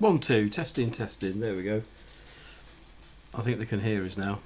1, 2, testing. There we go. I think they can hear us now.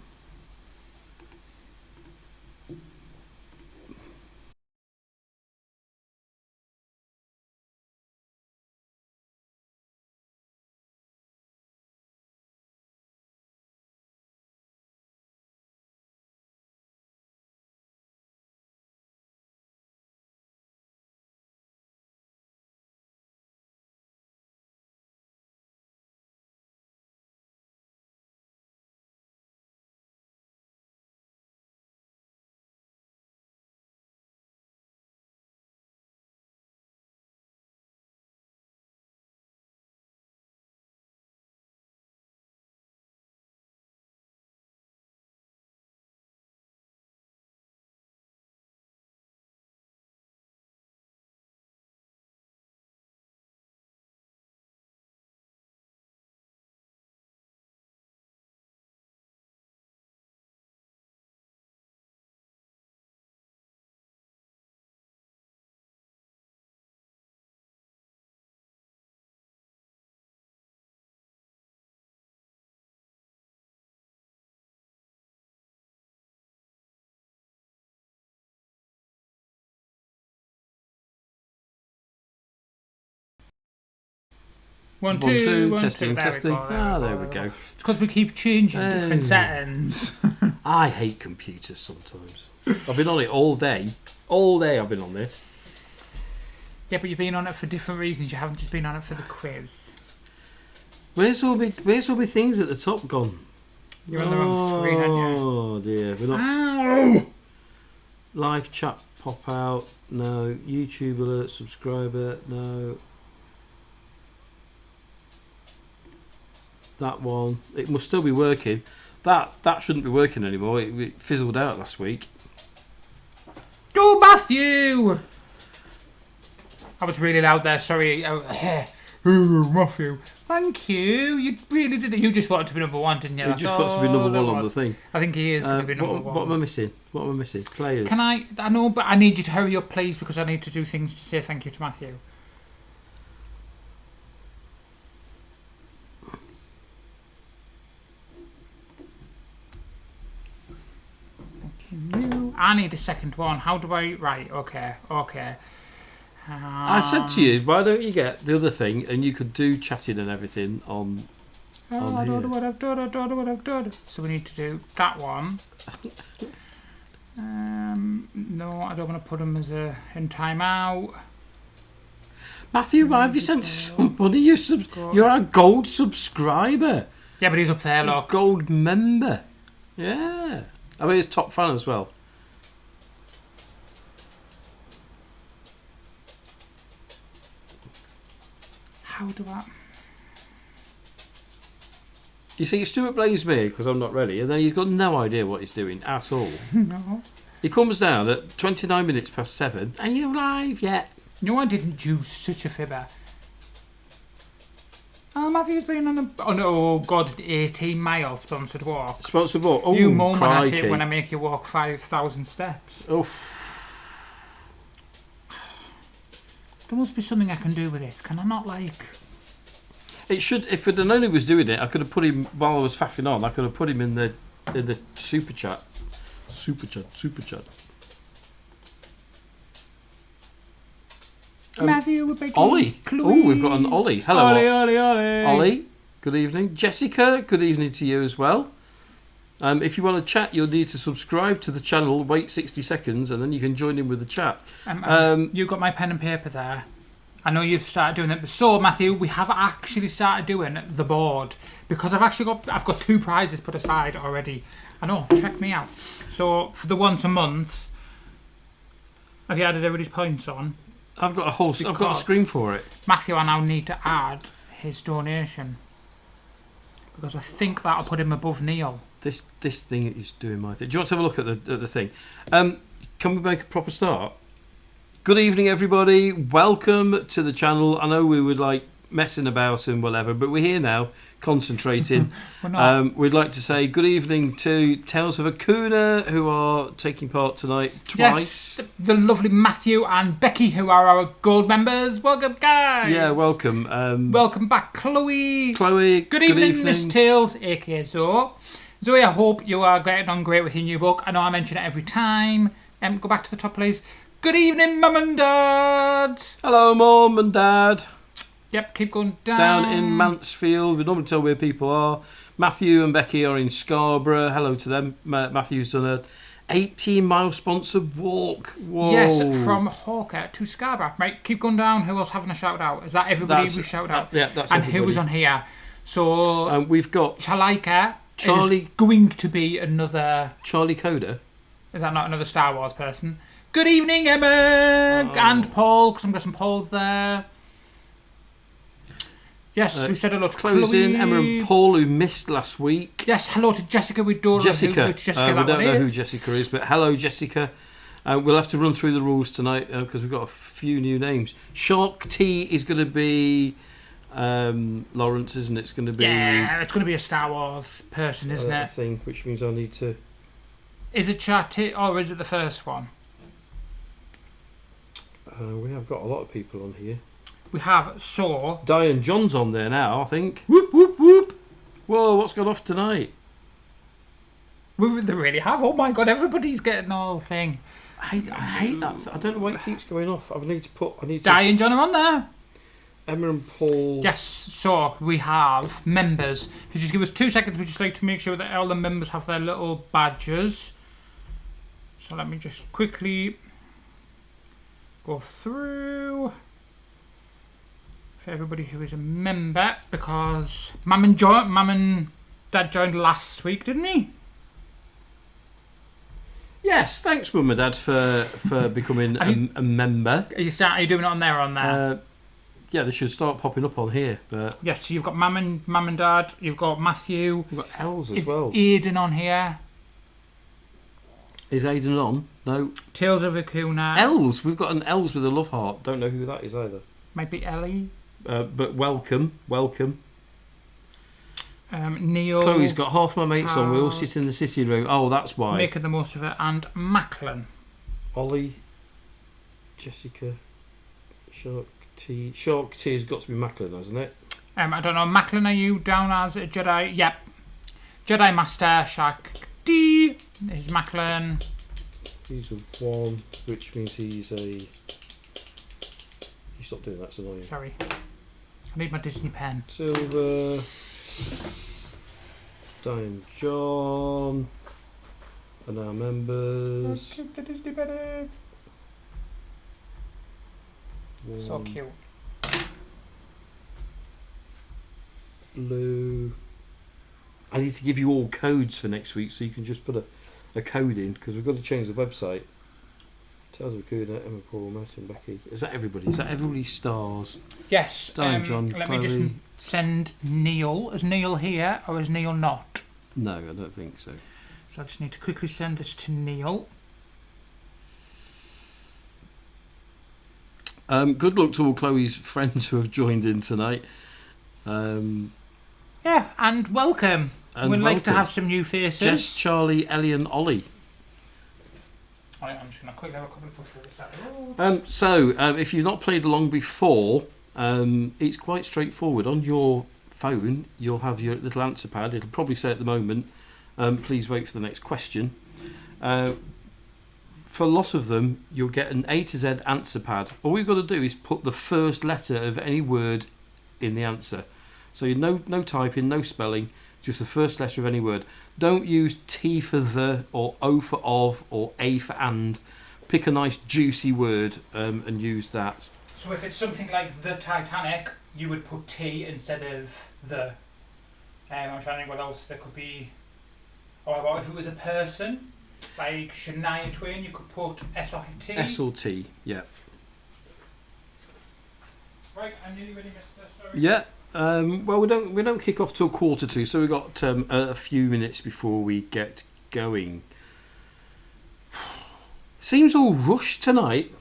One, two, testing. There we go. It's because we keep changing different settings. I hate computers sometimes. I've been on it all day. All day I've been on this. Yeah, but you've been on it for different reasons. You haven't just been on it for the quiz. Where's all my things at the top gone? You're on the wrong screen, aren't you? Oh dear. We're not. Ow! Live chat pop out. No. YouTube alert. Subscriber. No. That one. It must still be working. That shouldn't be working anymore. It fizzled out last week. Go, Matthew! I was really loud there. Sorry. Matthew. Thank you. You really did it. You just wanted to be number one, didn't you? He just wants to be number one on the thing. I think he is going to be number one. What am I missing? Players. Can I know, but I need you to hurry up, please, because I need to do things to say thank you to Matthew. I need a second one. How do I... Right, okay. I said to you, why don't you get the other thing and you could do chatting and everything on I here. don't know what I've done. So we need to do that one. No, I don't want to put him as in timeout. Matthew, why have you sent somebody? You're our gold subscriber. Yeah, but he's up there, look. Gold member. Yeah. I mean, he's top fan as well. How do I... You see, Stuart blames me because I'm not ready, and then he's got no idea what he's doing at all. No. He comes down at 29 minutes past 7. Are you live yet? No, I didn't do such a fibber. Oh, Matthew's been on a... Oh, no, God, 18-mile sponsored walk. Sponsored walk? Oh, you moan crikey. when I make you walk 5,000 steps. Oh. There must be something I can do with this. Can I not, like... It should. If it only was doing it, I could have put him while I was faffing on. I could have put him in the super chat. Super chat. Matthew, we're baking. Ollie. Oh, we've got an Ollie. Hello, Ollie. Ollie. Good evening, Jessica. Good evening to you as well. If you want to chat, you'll need to subscribe to the channel. Wait 60 seconds, and then you can join in with the chat. You got my pen and paper there. I know you've started doing it. So, Matthew, we have actually started doing the board because I've got 2 prizes put aside already. I know, check me out. So, for the once a month, have you added everybody's points on? I've got a screen for it. Matthew, I now need to add his donation because I think that'll put him above Neil. This thing is doing my thing. Do you want to have a look at the thing? Can we make a proper start? Good evening, everybody. Welcome to the channel. I know we were like messing about and whatever, but we're here now concentrating. We're not. We'd like to say good evening to Tales of Akuna, who are taking part tonight twice. Yes, the lovely Matthew and Becky, who are our gold members. Welcome, guys. Yeah, welcome. Welcome back, Chloe. Chloe, Good evening, Miss Tales, aka Zoe. Zoe, I hope you are getting on great with your new book. I know I mention it every time. Go back to the top, please. Good evening, Mum and Dad. Hello, Mum and Dad. Yep, keep going down. Down in Mansfield. We normally tell where people are. Matthew and Becky are in Scarborough. Hello to them. Matthew's done a 18-mile sponsored walk. Whoa. Yes, from Hawker to Scarborough. Right, keep going down. Who else having a shout out? Is that everybody we shout out? Yeah, that's and everybody. Who was on here? So we've got Chalika Charlie is going to be another. Charlie Coder. Is that not another Star Wars person? Good evening, Emma and Paul, because I'm guessing Paul's there. Yes, we said hello to Closing, Chloe. Emma and Paul, who missed last week. Yes, hello to Jessica. We don't know Jessica. which Jessica We that don't one know who is. Jessica is, but hello, Jessica. We'll have to run through the rules tonight because we've got a few new names. Shark T is going to be Lawrence, isn't it? It's going to be... Yeah, it's going to be a Star Wars person, isn't I it? think, which means I need to... Is it Shark T or is it the first one? We have got a lot of people on here. We have Saw. Diane John's on there now, I think. Whoop, whoop, whoop. Whoa, what's gone off tonight? They really have. Oh my god, everybody's getting all thing. I hate that. I don't know why it keeps going off. I need to... Diane John are on there. Emma and Paul. Yes, so we have members. If you just give us 2 seconds, we just like to make sure that all the members have their little badges. So let me just quickly go through for everybody who is a member, because Mum and Dad joined last week, didn't he? Yes, thanks, Mum and Dad, for becoming a member. Are you doing it on there or on there? Yeah, they should start popping up on here. But Yes, so you've got Mum and Dad, you've got Matthew. we've got Els as Is well. Aidan on here? Is Aidan on? No. Tales of Akuna. Els. We've got an Els with a love heart. Don't know who that is either. Might be Ellie. But welcome. Neil. Chloe's got half my mates on. We all sit in the sitting room. Oh, that's why. Making the most of it. And Macklin. Ollie, Jessica, Shark T. Shark T has got to be Macklin, hasn't it? I don't know. Macklin, are you down as a Jedi? Yep. Jedi Master Shark D is Macklin. He's a 1, which means he's a... You stop doing that, it's annoying. Sorry. I need my Disney pen. Silver, Diane John, and our members. Keep the Disney pennies. So cute. Blue. I need to give you all codes for next week so you can just put a code in, because we've got to change the website. Tales of Akuna, Emma, Paul, Matt and Becky. Is that everybody? Is that everybody's stars? Yes. Diane John, Let Chloe. me just send Neil. Is Neil here or is Neil not? No, I don't think so. So I just need to quickly send this to Neil. Good luck to all Chloe's friends who have joined in tonight. Yeah, and welcome. And We'd like to welcome. have some new faces. Jess, Charlie, Ellie and Ollie. Alright, I'm just going to quickly have a couple of puffs of this out. So, if you've not played along before, it's quite straightforward. On your phone, you'll have your little answer pad. It'll probably say at the moment, please wait for the next question. For a lot of them, you'll get an A to Z answer pad. All you've got to do is put the first letter of any word in the answer. So no typing, no spelling, just the first letter of any word. Don't use T for the, or O for of, or A for and. Pick a nice juicy word and use that. So if it's something like the Titanic, you would put T instead of the. I'm trying to think what else there could be. Or about if it was a person, like Shania Twain, you could put S or T. S or T, yeah. Right, I'm nearly ready, mister. Sorry. Yeah. Well, we don't kick off till 1:45, so we've got a few minutes before we get going. Seems all rushed tonight.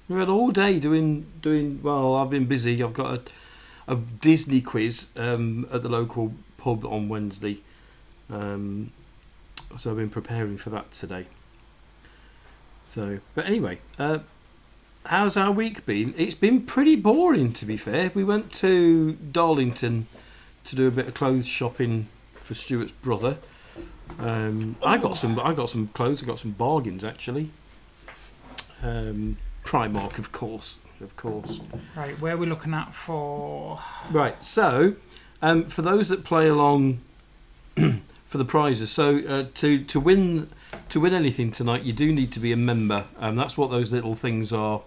We've had all day doing. Well, I've been busy. I've got a Disney quiz at the local pub on Wednesday. So I've been preparing for that today. So, but anyway, how's our week been? It's been pretty boring, to be fair. We went to Darlington to do a bit of clothes shopping for Stuart's brother. I got some clothes. I got some bargains actually. Primark, of course. Right, where are we looking at for? Right, so for those that play along for the prizes, so to win anything tonight, you do need to be a member. That's what those little things are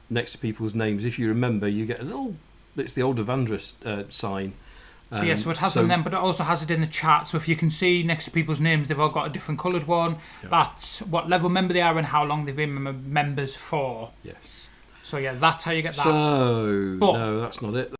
next to people's names. If you remember, you get a little. It's the old Evandra sign. So so it has them then, but it also has it in the chat. So if you can see next to people's names, they've all got a different coloured one. Yeah. That's what level member they are and how long they've been members for. Yes. So yeah, that's how you get that. So no, that's not it.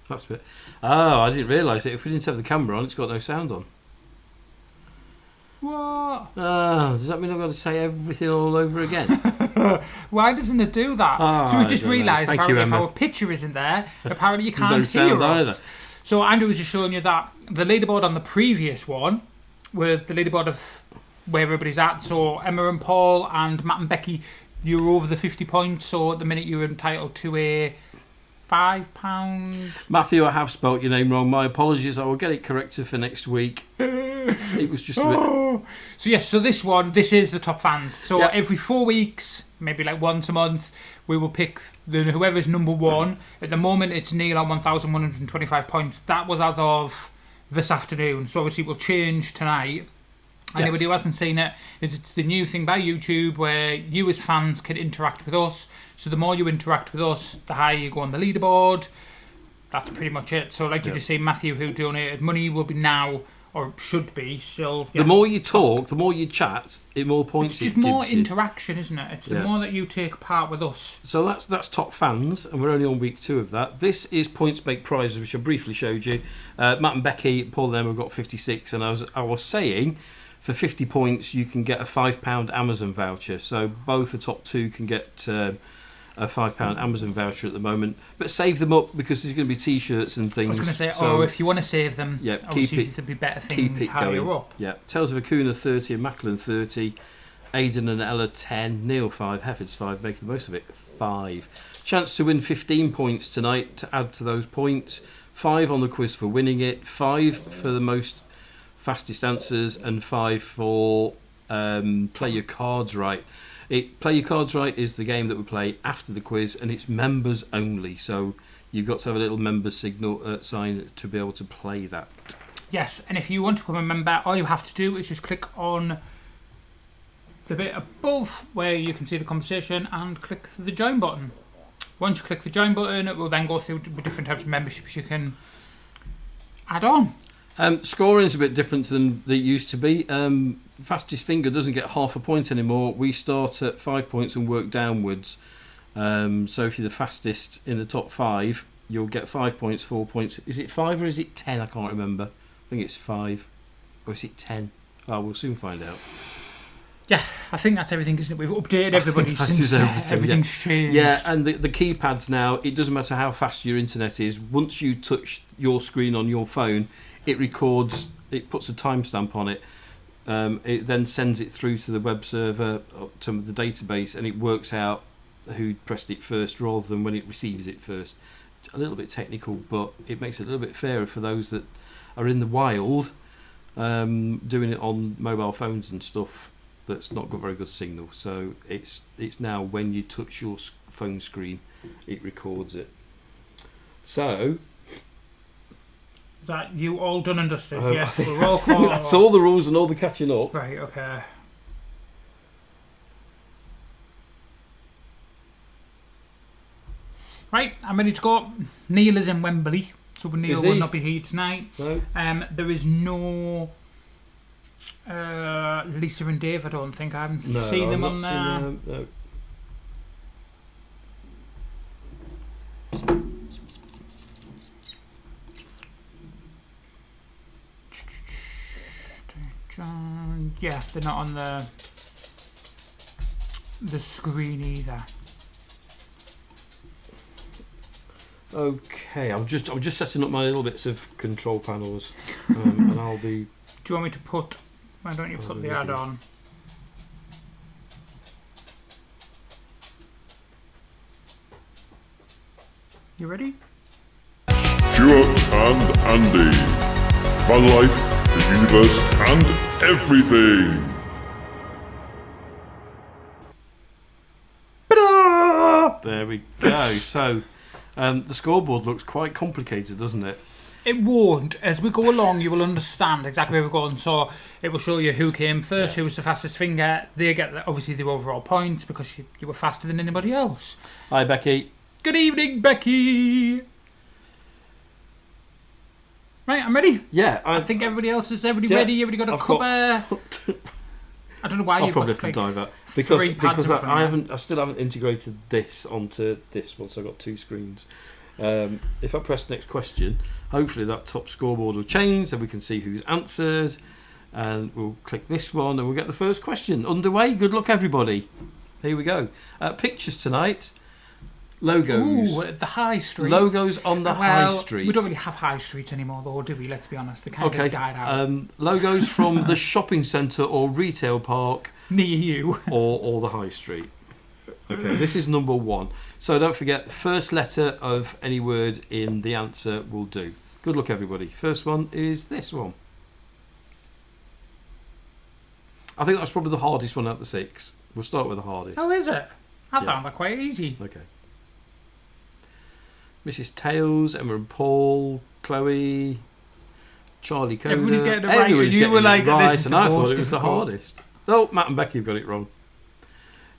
That's a bit. Oh, I didn't realise it. If we didn't have the camera on, it's got no sound on. What? Does that mean I've got to say everything all over again? Why doesn't it do that? So we just realised apparently if our picture isn't there, apparently you can't hear us. Either. So Andrew was just showing you that the leaderboard on the previous one was the leaderboard of where everybody's at. So Emma and Paul and Matt and Becky, you're over the 50 points. So at the minute you're entitled to a £5. Matthew, I have spelt your name wrong. My apologies. I will get it corrected for next week. It was just a bit. So yes, so this is the top fans. So every 4 weeks, maybe like once a month, we will pick whoever's number one. At the moment, it's Neil on 1,125 points. That was as of this afternoon. So obviously, it will change tonight. Anybody who hasn't seen it, it's the new thing by YouTube where you as fans can interact with us. So the more you interact with us, the higher you go on the leaderboard. That's pretty much it. So like you just say, Matthew, who donated money, will be now, or should be still. The more you talk, the more you chat, the more points it gives you. It's just more interaction, isn't it? It's the more that you take part with us. So that's top fans, and we're only on week 2 of that. This is points make prizes, which I briefly showed you. Matt and Becky, Paul and them have got 56, and I was saying, for 50 points, you can get a £5 Amazon voucher. So both the top 2 can get a £5 Amazon voucher at the moment. But save them up because there's going to be T-shirts and things. I was going to say, if you want to save them, keep it. There'll be better things higher going. Up. Yeah, Tales of Akuna 30 and Macklin 30, Aidan and Ella 10, Neil 5, Heffords 5. Make the most of it. 5. Chance to win 15 points tonight to add to those points. 5 on the quiz for winning it. 5 for the most fastest answers, and 5 for play your cards right. Play your cards right is the game that we play after the quiz, and it's members only. So you've got to have a little member signal sign to be able to play that. Yes, and if you want to become a member, all you have to do is just click on the bit above where you can see the conversation and click the join button. Once you click the join button, it will then go through different types of memberships you can add on. Scoring is a bit different than it used to be. Fastest finger doesn't get half a point anymore. We start at 5 points and work downwards. So if you're the fastest in the top 5, you'll get 5 points, 4 points. Is it 5 or is it 10? I can't remember. I think it's 5. Or is it 10? Oh, we'll soon find out. Yeah, I think that's everything, isn't it? We've updated everybody since everything's changed. Yeah, and the keypads now, it doesn't matter how fast your internet is. Once you touch your screen on your phone, it records, it puts a timestamp on it. It then sends it through to the web server, to the database, and it works out who pressed it first rather than when it receives it first. A little bit technical, but it makes it a little bit fairer for those that are in the wild, doing it on mobile phones and stuff that's not got very good signal. So it's now when you touch your phone screen, it records it. So Is that you all done and dusted? I Yes, think- we're all caught that's up. all the rules and all the catching up. Right, okay. Right, I'm ready to go. Neil is in Wembley, so Neil Is will he? not be here tonight. No. There is no Lisa and Dave, I don't think. I haven't seen them on there. No. Yeah, they're not on the screen either. Okay, I'm just setting up my little bits of control panels, and I'll be. Do you want me to put? Why don't you put the ad on? You ready? Stuart and Andy. Van life, the universe, and everything. There we go. So, the scoreboard looks quite complicated, doesn't it? It won't. As we go along, you will understand exactly where we're going. So it will show you who came first, who was the fastest finger. They get obviously the overall points because you were faster than anybody else. Hi, Becky. Good evening, Becky. Right, I'm ready. Yeah, I think everybody else is ready. Yeah, Everybody got a I've cuppa. I don't know why I'll you've probably got have to like, dive out three because pads in front of you. I still haven't integrated this onto this one, so I've got two screens. If I press next question, hopefully that top scoreboard will change, so we can see who's answered, and we'll click this one, and we'll get the first question underway. Good luck, everybody. Here we go. Pictures tonight. Logos. Ooh, at the high street. Logos on the high street. We don't really have high street anymore, though, do we? Let's be honest. They kind Okay. of died out. Logos from the shopping centre or retail park Near you. or the high street. Okay, this is number one. So don't forget, the first letter of any word in the answer will do. Good luck, everybody. First one is this one. I think that's probably the hardest one out of the six. We'll start with the hardest. Oh, is it? I Yeah. found that quite easy. Okay. Mrs. Tails, Emma and Paul, Chloe, Charlie Coda. Everybody's getting it right, Everybody's and you getting were it like, right, this is and the I thought most it was the difficult. hardest. Oh, Matt and Becky have got it wrong.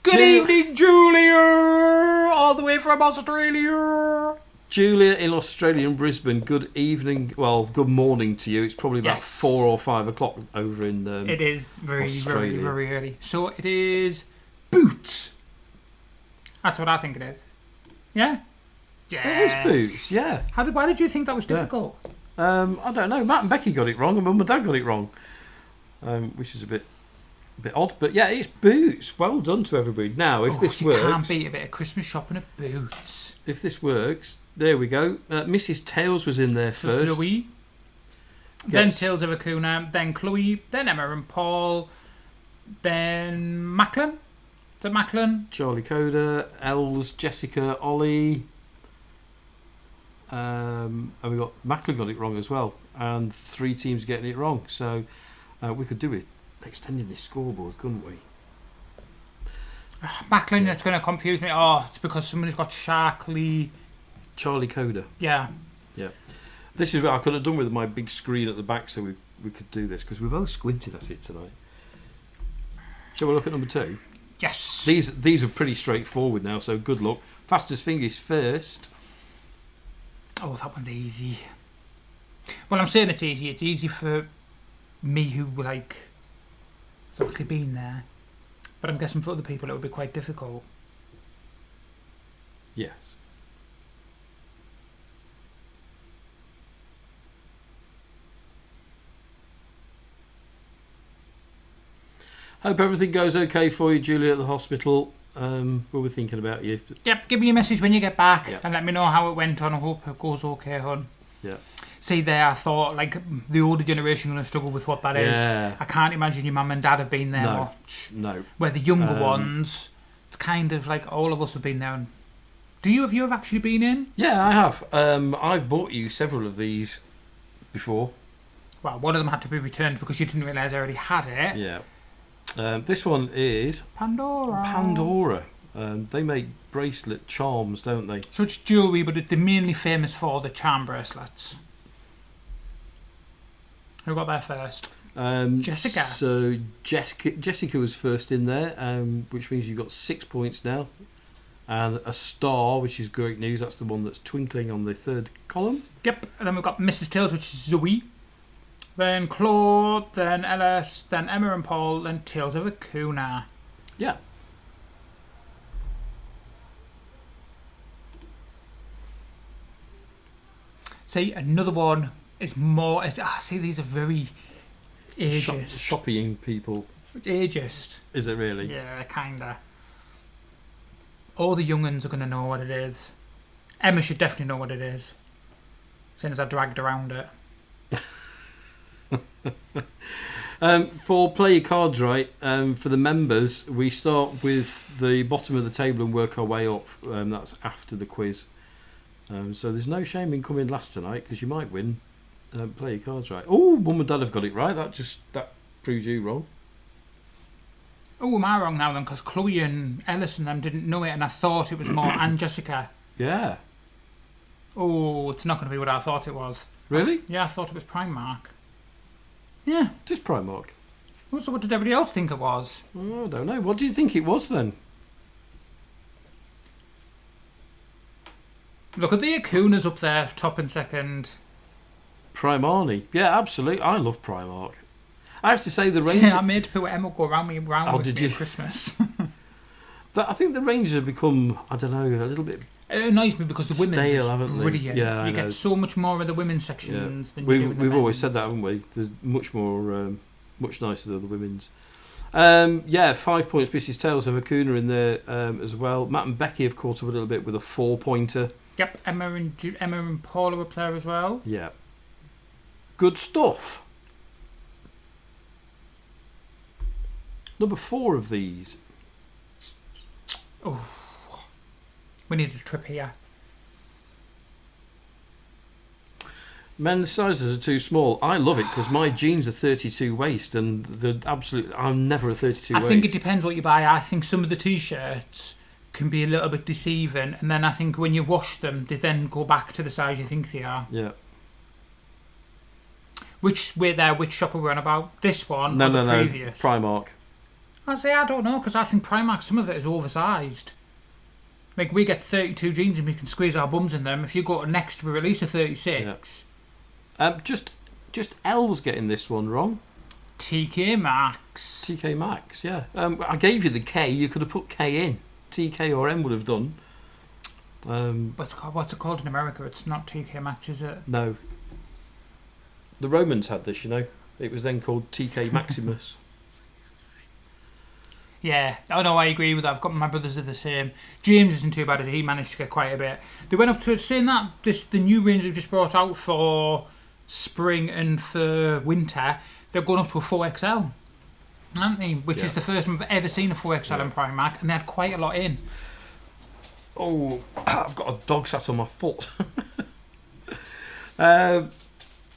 Good Ju- evening, Julia! All the way from Australia. Julia in Australia in Brisbane. Good evening. Well, good morning to you. It's probably about Yes. 4 or 5 o'clock over in. It is very, Australia. very, very early. So it is boots. That's what I think it is. Yeah? It is boots. Yeah. Why did you think that was Yeah. difficult? I don't know. Matt and Becky got it wrong, and Mum and Dad got it wrong, which is a bit odd. But yeah, it's boots. Well done to everybody. Now, if this you can't works, beat a bit of Christmas shopping at Boots. if this works, there we go. Mrs. Tails was in there For first. Chloe. Then Yes. Tales of Acuna. Then Chloe. Then Emma and Paul. Then Macklin. Is it Macklin? Charlie Coda, Els, Jessica, Ollie. And we got Macklin got it wrong as well, and 3 teams getting it wrong. So we could do it extending this scoreboard, couldn't we? Macklin, that's going to confuse me. Oh, it's because somebody's got Sharkley. Charlie Coda. Yeah. This is what I could have done with my big screen at the back, so we could do this because we're both squinted at it tonight. Shall we look at number 2? Yes. These are pretty straightforward now, so good luck. Fastest fingers first. Oh, that one's easy. Well, I'm saying it's easy. It's easy for me who, like, has obviously been there. But I'm guessing for other people it would be quite difficult. Yes. Hope everything goes okay for you, Julia, at the hospital. We were thinking about you. Yep, give me a message when you get back Yeah. and let me know how it went on. I hope it goes okay, hon. Yeah. See there, I thought, like, the older generation are going to struggle with what that is. Yeah. I can't imagine your mum and dad have been there No. much. No. Where the younger ones, it's kind of like all of us have been there. And have you ever actually been in? Yeah, I have. I've bought you several of these before. Well, one of them had to be returned because you didn't realise I already had it. Yeah. This one is Pandora. Pandora. They make bracelet charms, don't they? So it's jewellery, but they're mainly famous for the charm bracelets. Who got there first? Jessica. So Jessica was first in there, which means you've got 6 points now. And a star, which is great news. That's the one that's twinkling on the third column. Yep. And then we've got Mrs. Tails, which is Zoe. Then Claude, then Ellis, then Emma and Paul, then Tales of Akuna. Yeah. See, another one is more... see, these are very ageist. Shopping people. It's ageist. Is it really? Yeah, kinda. All the young uns are going to know what it is. Emma should definitely know what it is, since I dragged around it. For play your cards right, for the members, we start with the bottom of the table and work our way up. That's after the quiz. So there's no shame in coming last tonight because you might win. Play your cards right. Oh, Mum and Dad have got it right. That proves you wrong. Oh, am I wrong now then? Because Chloe and Ellis and them didn't know it, and I thought it was more and Jessica. Yeah. Oh, it's not going to be what I thought it was. Really? Yeah, I thought it was Primark. Yeah. Just Primark. So what did everybody else think it was? Oh, I don't know. What do you think it was then? Look at the Akunas up there, top and second. Primarni. Yeah, absolutely. I love Primark. I have to say the range. I made poor Emma go around with did me you? at Christmas. I think the ranges have become, I don't know, a little bit. It annoys me because the women's Stale, is haven't they? brilliant. Yeah, I you know. get so much more of the women's sections than you do in the We've always men's. said that, haven't we? There's much more, much nicer than the women's. 5 points. Mrs. Tales of Akuna in there as well. Matt and Becky have caught up a little bit with a 4-pointer. Yep, Emma and Paula were there as well. Yeah. Good stuff. Number 4 of these. Oh, we need a trip here. Men's sizes are too small. I love it because my jeans are 32 waist and I'm never a 32 waist. I think it depends what you buy. I think some of the t-shirts can be a little bit deceiving, and then I think when you wash them, they then go back to the size you think they are. Yeah. Which shop are we on about? This one or the previous? Primark. I don't know, because I think Primark, some of it is oversized. Like, we get 32 jeans and we can squeeze our bums in them. If you go to Next, we release a 36. Yeah. Just L's getting this one wrong. TK Maxx. TK Maxx, yeah. I gave you the K. You could have put K in. TK or M would have done. What's it called in America? It's not TK Maxx, is it? No. The Romans had this, you know. It was then called TK Maximus. Yeah. Oh no, I agree with that. I've got my brothers are the same. James isn't too bad as he managed to get quite a bit. They went up to saying that the new range they've just brought out for spring and for winter, they're going up to a 4XL, aren't they? Which is the first time I've ever seen a 4XL in Primark, and they had quite a lot in. Oh, I've got a dog sat on my foot.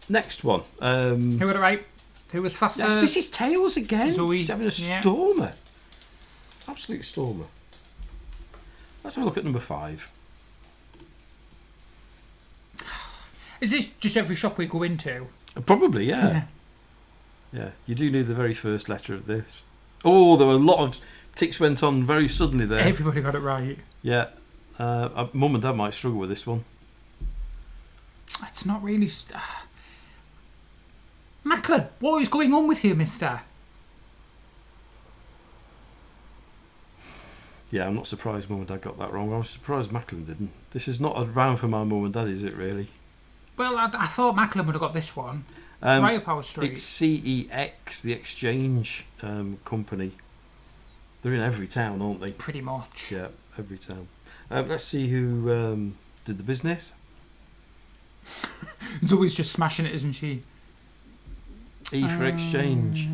Next one. Who got it right? Who was faster? That's Mrs. Tails again. Zoe. She's having a stormer. Absolute stormer. Let's have a look at number 5. Is this just every shop we go into? Probably, yeah. Yeah, you do need the very first letter of this. Oh, there were a lot of ticks went on very suddenly there. Everybody got it right. Yeah. Mum and Dad might struggle with this one. It's not really... Macklin, what is going on with you, mister? Yeah, I'm not surprised Mum and Dad got that wrong. I was surprised Macklin didn't. This is not a round for my Mum and Dad, is it really? Well, I thought Macklin would have got this one. Right up our street. It's CEX, the exchange company. They're in every town, aren't they? Pretty much. Yeah, every town. Let's see who did the business. Zoe's just smashing it, isn't she? E for exchange.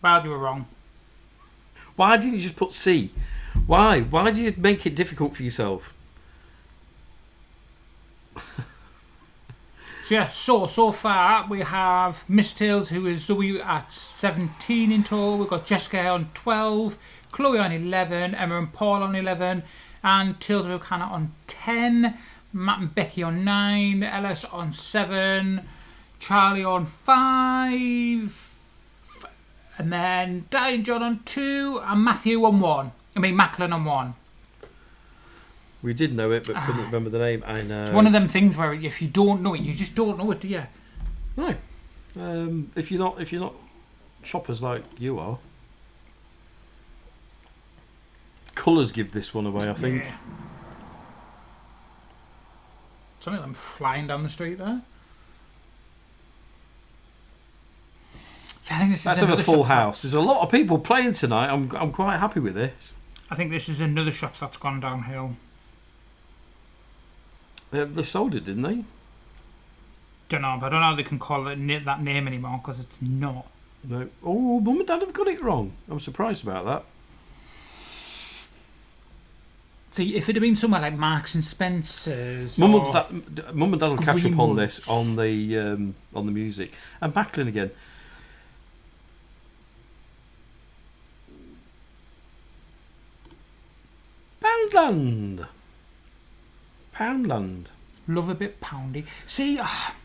Well, you were wrong. Why didn't you just put C? Why? Why do you make it difficult for yourself? So yeah, so far we have Miss Tails, who is Zoe at 17 in total. We've got Jessica on 12, Chloe on 11, Emma and Paul on 11, and Tails and Hannah on 10, Matt and Becky on 9, Ellis on 7, Charlie on 5, and then Di and John on 2, and Matthew on 1. Macklin on 1. We did know it, but couldn't remember the name. I know. It's one of them things where if you don't know it, you just don't know it, do you? No. If you're not shoppers like you are. Colours give this one away, I think. Yeah. Some of them flying down the street there. So I think this Let's is have a another full shop house. There's a lot of people playing tonight. I'm quite happy with this. I think this is another shop that's gone downhill. They sold it, didn't they? Don't know, but I don't know how they can call it that name anymore because it's not. No. Oh, Mum and Dad have got it wrong. I'm surprised about that. See, if it had been somewhere like Marks and Spencer's, Mum or and Dad will catch up on this Greenwoods. on the music. And Macklin again. Poundland. Love a bit poundy. See,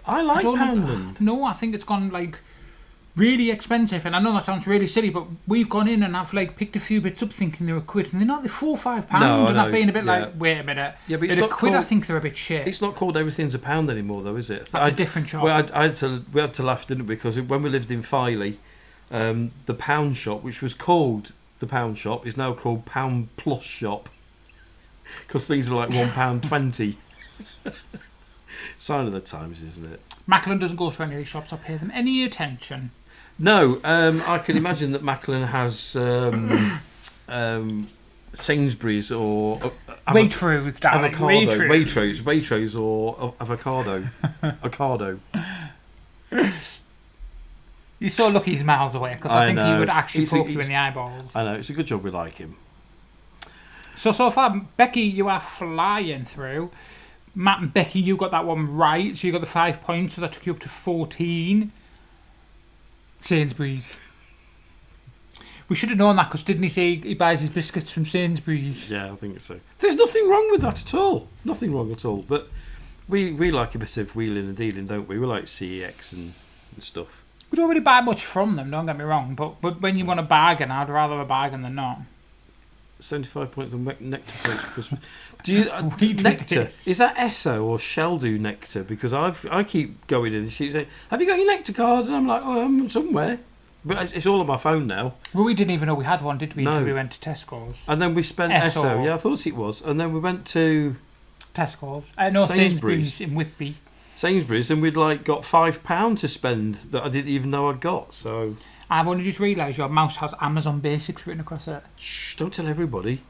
I like don't know- Poundland. No, I think it's gone like really expensive, and I know that sounds really silly, but we've gone in and I've like picked a few bits up thinking they were quid, and they're not. They're £4 or £5, No, I and that know, being a bit yeah. like, wait a minute. Yeah, but it's At a not quid, I called- think they're a bit shit. It's not called Everything's a Pound anymore, though, is it? That's a different shop. Well, we had to laugh, didn't we? Because when we lived in Filey, the Pound Shop, which was called the Pound Shop, is now called Pound Plus Shop because things are like £1.20. Sign of the times, isn't it? Macklin doesn't go to any of these shops or pay them any attention. No, I can imagine that Macklin has Sainsbury's or Waitrose, darling. avocado, Waitrose or avocado, avocado. You're so lucky he's miles away because I think he know. would actually poke you in he's- the eyeballs. I know it's a good job we like him. So far, Becky, you are flying through. Matt and Becky, you got that one right, so you got the 5 points, so that took you up to 14. Sainsbury's. We should have known that because didn't he say he buys his biscuits from Sainsbury's? Yeah, I think so. There's nothing wrong with that at all. Nothing wrong at all. But we like a bit of wheeling and dealing, don't we? We like CEX and stuff. We don't really buy much from them, don't get me wrong, but when you want a bargain, I'd rather a bargain than not. 75 points on nectar points for Christmas. Do you We did nectar? this. Is that Esso or Shell do nectar? Because I keep going in and she's saying, "Have you got your nectar card?" And I'm like, "Oh, I'm somewhere." But it's all on my phone now. Well, we didn't even know we had one, did we? No. Until we went to Tesco's. And then we spent Esso. Esso. Yeah, I thought it was. And then we went to Tesco's. No, Sainsbury's. Sainsbury's in Whitby. Sainsbury's, and we'd like got £5 to spend that I didn't even know I'd got. So I've only just realised your mouse has Amazon Basics written across it. shh, don't tell everybody.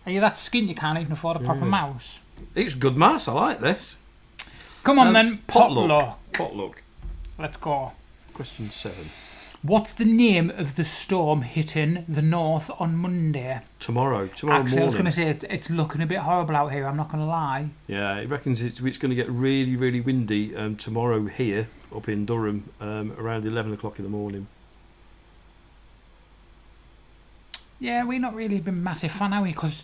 Are you that skint you can't even afford a proper mouse? It's good mass. I like this. Come on then, potluck. Potluck. Let's go. Question 7. What's the name of the storm hitting the north on Monday? Tomorrow Actually, morning. I was going to say it's looking a bit horrible out here. I'm not going to lie. Yeah, it reckons it's going to get really, really windy tomorrow here up in Durham around 11 o'clock in the morning. Yeah, we're not really been massive fan, are we? Because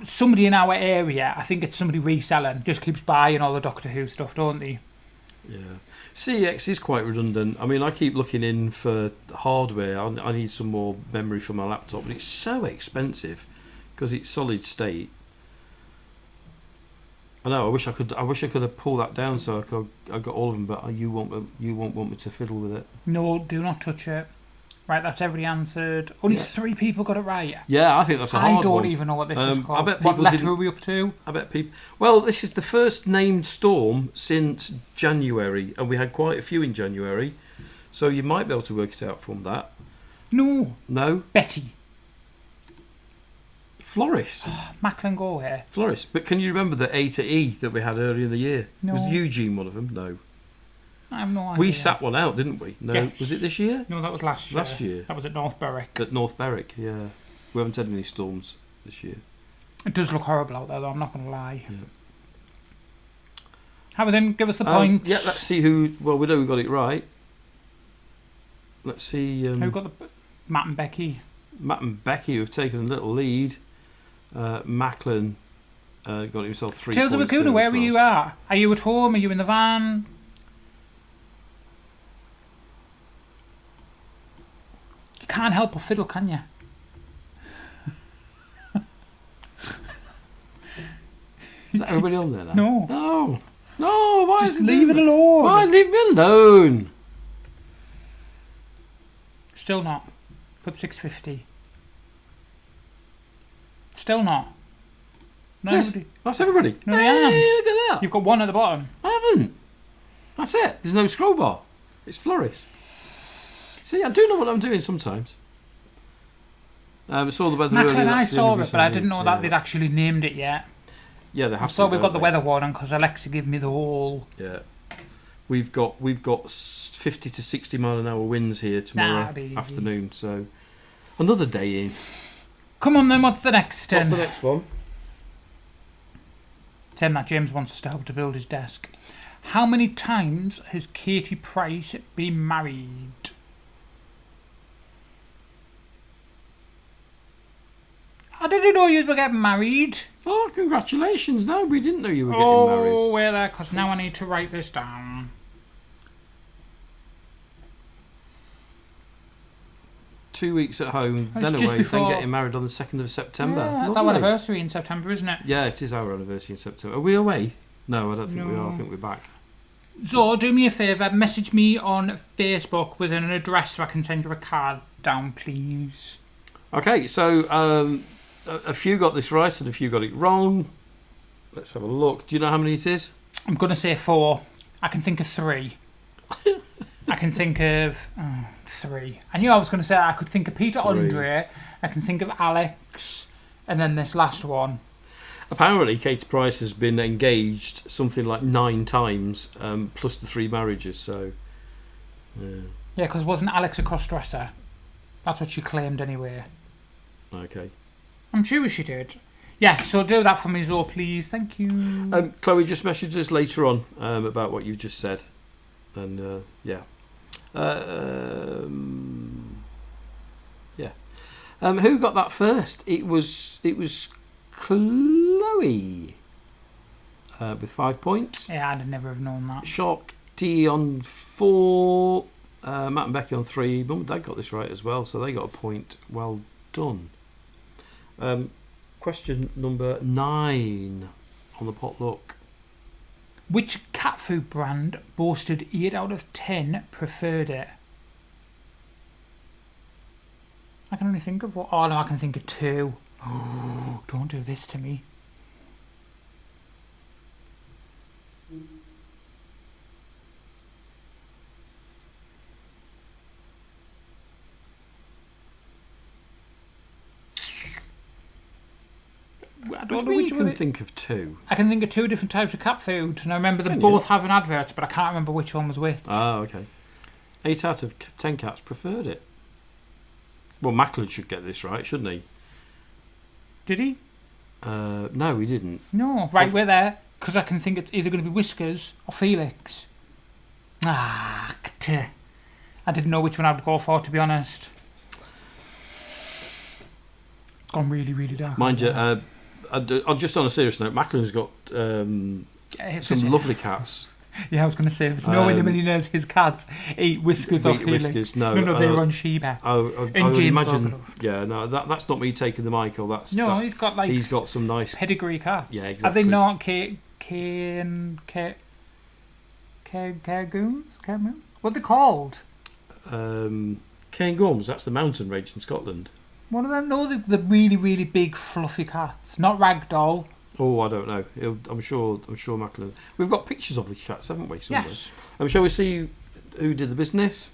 somebody in our area, I think it's somebody reselling, just keeps buying all the Doctor Who stuff, don't they? Yeah. CEX is quite redundant. I mean, I keep looking in for hardware. I need some more memory for my laptop, but it's so expensive because it's solid state. I know. I wish I could have pulled that down so I got all of them, but you won't want me to fiddle with it. No, do not touch it. Right, that's everybody answered. Only 3 people got it right. Yeah, I think that's a hard one. I don't even know what this is called. I bet What people letter didn't- are we up to? I bet people. Well, this is the first named storm since January, and we had quite a few in January, so you might be able to work it out from that. No, No, Betty. Floris, Macklin go here. Floris. But can you remember the A to E that we had earlier in the year? No. Was Eugene one of them? No. I have no idea. We sat one out, didn't we? No. Yes. Was it this year? No, that was last year. Last year. That was at North Berwick. At North Berwick, yeah. We haven't had any storms this year. It does look horrible out there, though. I'm not going to lie. Yeah. How then? Give us the points. Yeah, let's see who. Well, we know we got it right. Let's see. Who got the Matt and Becky? Matt and Becky have taken a little lead. Macklin got himself 3 Tales of points. Acuna, there where as were well. you at? Are you at home? Are you in the van? You can't help but fiddle, can you? Is that everybody on there now? No. No. No, why Just is it leave it doing that? alone. Why? Leave me alone. Still not. Put 650. Still not. No, Yes, nobody- that's everybody. No, they Hey, aren't. look at that. You've got one at the bottom. I haven't. That's it. There's no scroll bar. It's Floris. See, I do know what I'm doing sometimes. Saw the weather earlier. Macklin, I that's the saw only it, but I reason didn't know yeah. that they'd actually named it yet. Yeah, they have So to. we've got the don't weather warning because Alexa gave me the whole. they? Yeah. We've got 50 to 60 mile an hour winds here tomorrow baby. afternoon. So another day in. Come on then, what's the next? What's the next one? Saying that James wants us to help to build his desk. How many times has Katie Price been married? I didn't know you were getting married. Oh, congratulations! No, we didn't know you were getting married. Oh, wait there, because now I need to write this down. Two weeks at home, It's then just away, before- then getting married on the 2nd of September. Yeah, it's our Lovely. anniversary in September, isn't it? Yeah, it is our anniversary in September. Are we away? No, I don't think we are. I No. think we're back. So, do me a favour, message me on Facebook with an address so I can send you a card down, please. Okay, so a few got this right and a few got it wrong. Let's have a look. Do you know how many it is? I'm going to say 4. I can think of 3. I can think of 3. I knew I was going to say I could think of Peter 3. Andre, I can think of Alex, and then this last one. Apparently, Katie Price has been engaged something like 9 times, plus the 3 marriages. So, Yeah, because wasn't Alex a cross-dresser? That's what she claimed anyway. okay. I'm sure she did. Yeah, so do that for me, Zoe, please. Thank you. Chloe just messaged us later on about what you've just said, and yeah, yeah. Who got that first? It was Chloe with 5 points. Yeah, I'd never have known that. Shock D on 4. Matt and Becky on 3. Mum and Dad got this right as well, so they got a point. Well done. Question number 9 on the potluck. Which cat food brand boasted 8 out of 10 preferred it? I can only think of what. Oh no, I can think of 2. Oh, don't do this to me. I don't know you which can one. think of 2. I can think of 2 different types of cat food, and I remember them Can you? both having adverts, but I can't remember which one was which. Ah, okay. 8 out of 10 cats preferred it. Well, Macklin should get this right, shouldn't he? Did he? No, he didn't. No. Right, we're there. Because I can think it's either going to be Whiskers or Felix. Ah, I didn't know which one I'd go for, to be honest. It's gone really, really dark. Mind you, just on a serious note, Macklin's got some lovely cats. Yeah, I was going to say, there's no way the Um, millionaires, his cats, eat Whiskers or Eat Felix. Whiskers, no. No, they run Sheba. I And would James imagine. Gorbachev. Yeah, no, that's not me taking the Michael. That's No, that- he's got like he's got some nice. pedigree cats. Yeah, Are exactly. they not Cairgoons? What are they called? Cairngorms. That's the mountain range in Scotland. One of them? No, the really, really big fluffy cats. Not ragdoll. Oh, I don't know. I'm sure Macklin. We've got pictures of the cats, haven't we? Somewhere? Yes. Shall we see who did the business?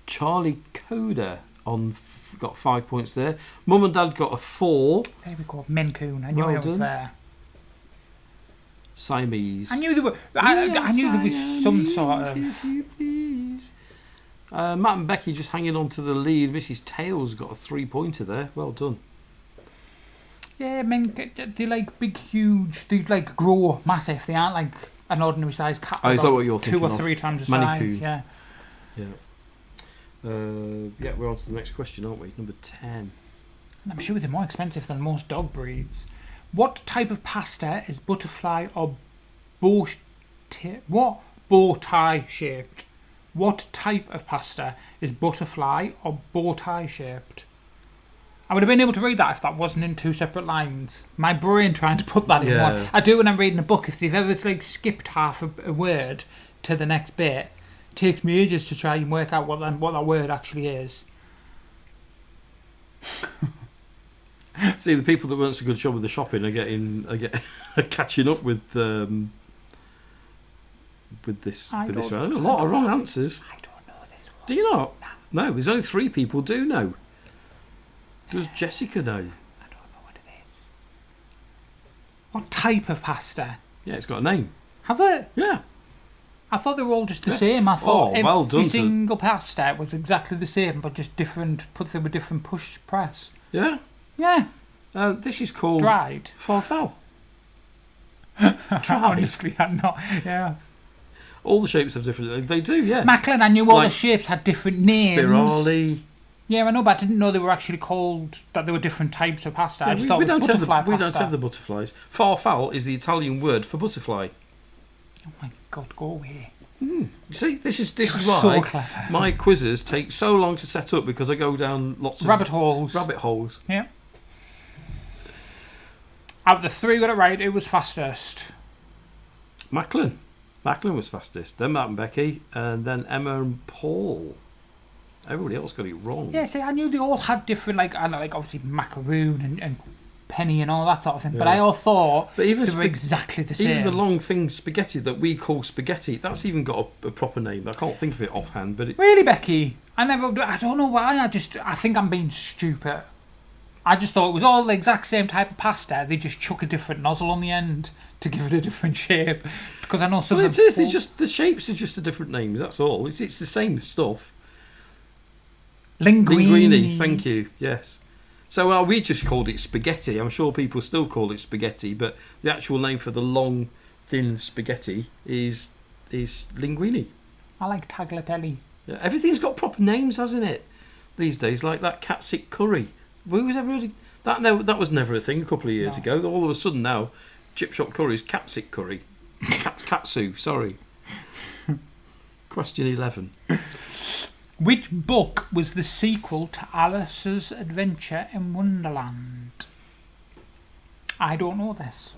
Charlie Coda got 5 points there. Mum and Dad got a 4. There we go. Mencoon. I knew Well it was done. there. Siamese. I knew there were. I knew there was some sort of. If you please. Matt and Becky just hanging on to the lead. Mrs. Tails got a 3-pointer there. Well done. Yeah, I mean, they're like big, huge. They like grow massive. They aren't like an ordinary sized cat. Oh, is that what you're two thinking or of? three times the Manicure. size? Yeah. Yeah. Yeah, we're on to the next question, aren't we? Number 10. And I'm sure they're more expensive than most dog breeds. What type of pasta is butterfly or bow tie shaped? What type of pasta is butterfly or bow tie shaped? I would have been able to read that if that wasn't in two separate lines. My brain trying to put that in Yeah. one. I do when I'm reading a book. If they've ever like skipped half a word to the next bit, it takes me ages to try and work out what that word actually is. See, the people that weren't so good job with the shopping are catching up with this. I With this don't- round. A lot of wrong answers. I don't know this one. Do you not? No, there's only 3 people do know. Does Jessica know? I don't know what it is. What type of pasta? Yeah, it's got a name. Has it? Yeah. I thought they were all just the same. I thought Oh, well every done to- single pasta was exactly the same, but just different. Put them with different push press. Yeah. Yeah, This is called dried. farfel. Honestly, I'm not. Yeah, All the shapes have different. They do, yeah. Macklin. I knew all the Like shapes had different names. Spirali. Yeah, I know, but I didn't know they were actually called. That there were different types of pasta. I just thought it was butterfly pasta. We don't have the butterflies. Farfel is the Italian word for butterfly. Oh my God, go away! You see, this is You're why so clever. my quizzes take so long to set up because I go down lots of Rabbit holes. rabbit holes. Yeah. Out of the 3 got it right, it was fastest. Macklin was fastest. Then Matt and Becky, and then Emma and Paul. Everybody else got it wrong. Yeah, see, I knew they all had different, like obviously macaroon and penny and all that sort of thing. But Yeah. I all thought But even they were exactly the same. even the long thing spaghetti that we call spaghetti, that's even got a proper name. I can't think of it offhand, but it, Really, Becky? I don't know why. I think I'm being stupid. I just thought it was all the exact same type of pasta. They just chuck a different nozzle on the end to give it a different shape. Because I know some. well, of it them- is. They just the shapes are just the different names. That's all. It's the same stuff. linguine. Thank you. Yes. So we just called it spaghetti. I'm sure people still call it spaghetti, but the actual name for the long, thin spaghetti is linguine. I like tagliatelle. Yeah, everything's got proper names, hasn't it? These days, like that catsick curry. Who was ever that? No, that was never a thing a couple of years ago. All of a sudden now, chip shop curry's catsick curry. Katsu. Sorry. Question 11. Which book was the sequel to Alice's Adventure in Wonderland? I don't know this.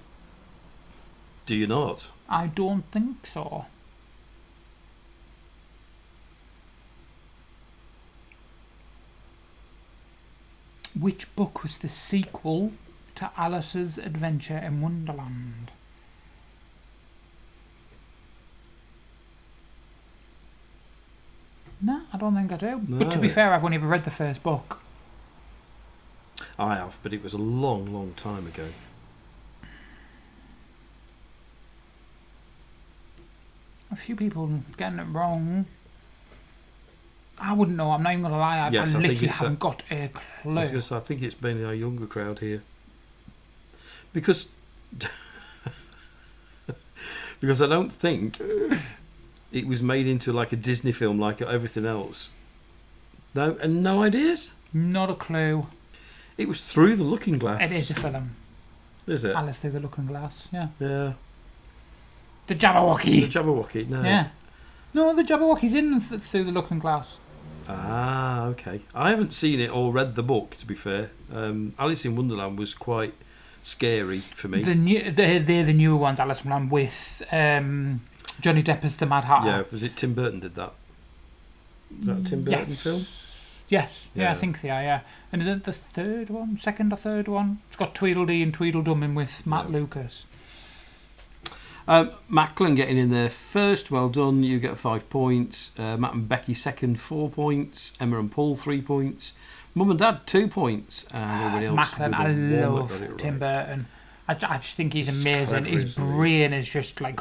Do you not? I don't think so. Which book was the sequel to Alice's Adventure in Wonderland? No, I don't think I do. But to be No. fair, I've only ever read the first book. I have, but it was a long, long time ago. A few people getting it wrong. I wouldn't know. I'm not even going to lie. I Yes, I think literally it's haven't got a I was clue. going to say, I think it's mainly our younger crowd here. Because I don't think it was made into like a Disney film like everything else. No, and no ideas? Not a clue. It was Through the Looking Glass. It is a film. Is it? Alice Through the Looking Glass. Yeah. Yeah. The The Jabberwocky. Jabberwocky, no. Yeah. No, the Jabberwocky's in Through the Looking Glass. Ah, okay. I haven't seen it or read the book, to be fair. Alice in Wonderland was quite scary for me. They're the newer ones, Alice in Wonderland, with Johnny Depp as the Mad Hatter. Yeah, was it Tim Burton did that? Was that a Tim Burton film? Yes, yeah, Yeah. I think they are, yeah. And is it the third one? Second or third one? It's got Tweedledee and Tweedledum in with Matt Yeah. Lucas. Macklin getting in there first. Well done. You get 5 points. Matt and Becky second, 4 points. Emma and Paul 3 points. Mum and Dad 2 points. And everybody else. Macklin, with I a one that love got it Tim right. Burton. I just think he's He's amazing. clever, His isn't he? brain is just like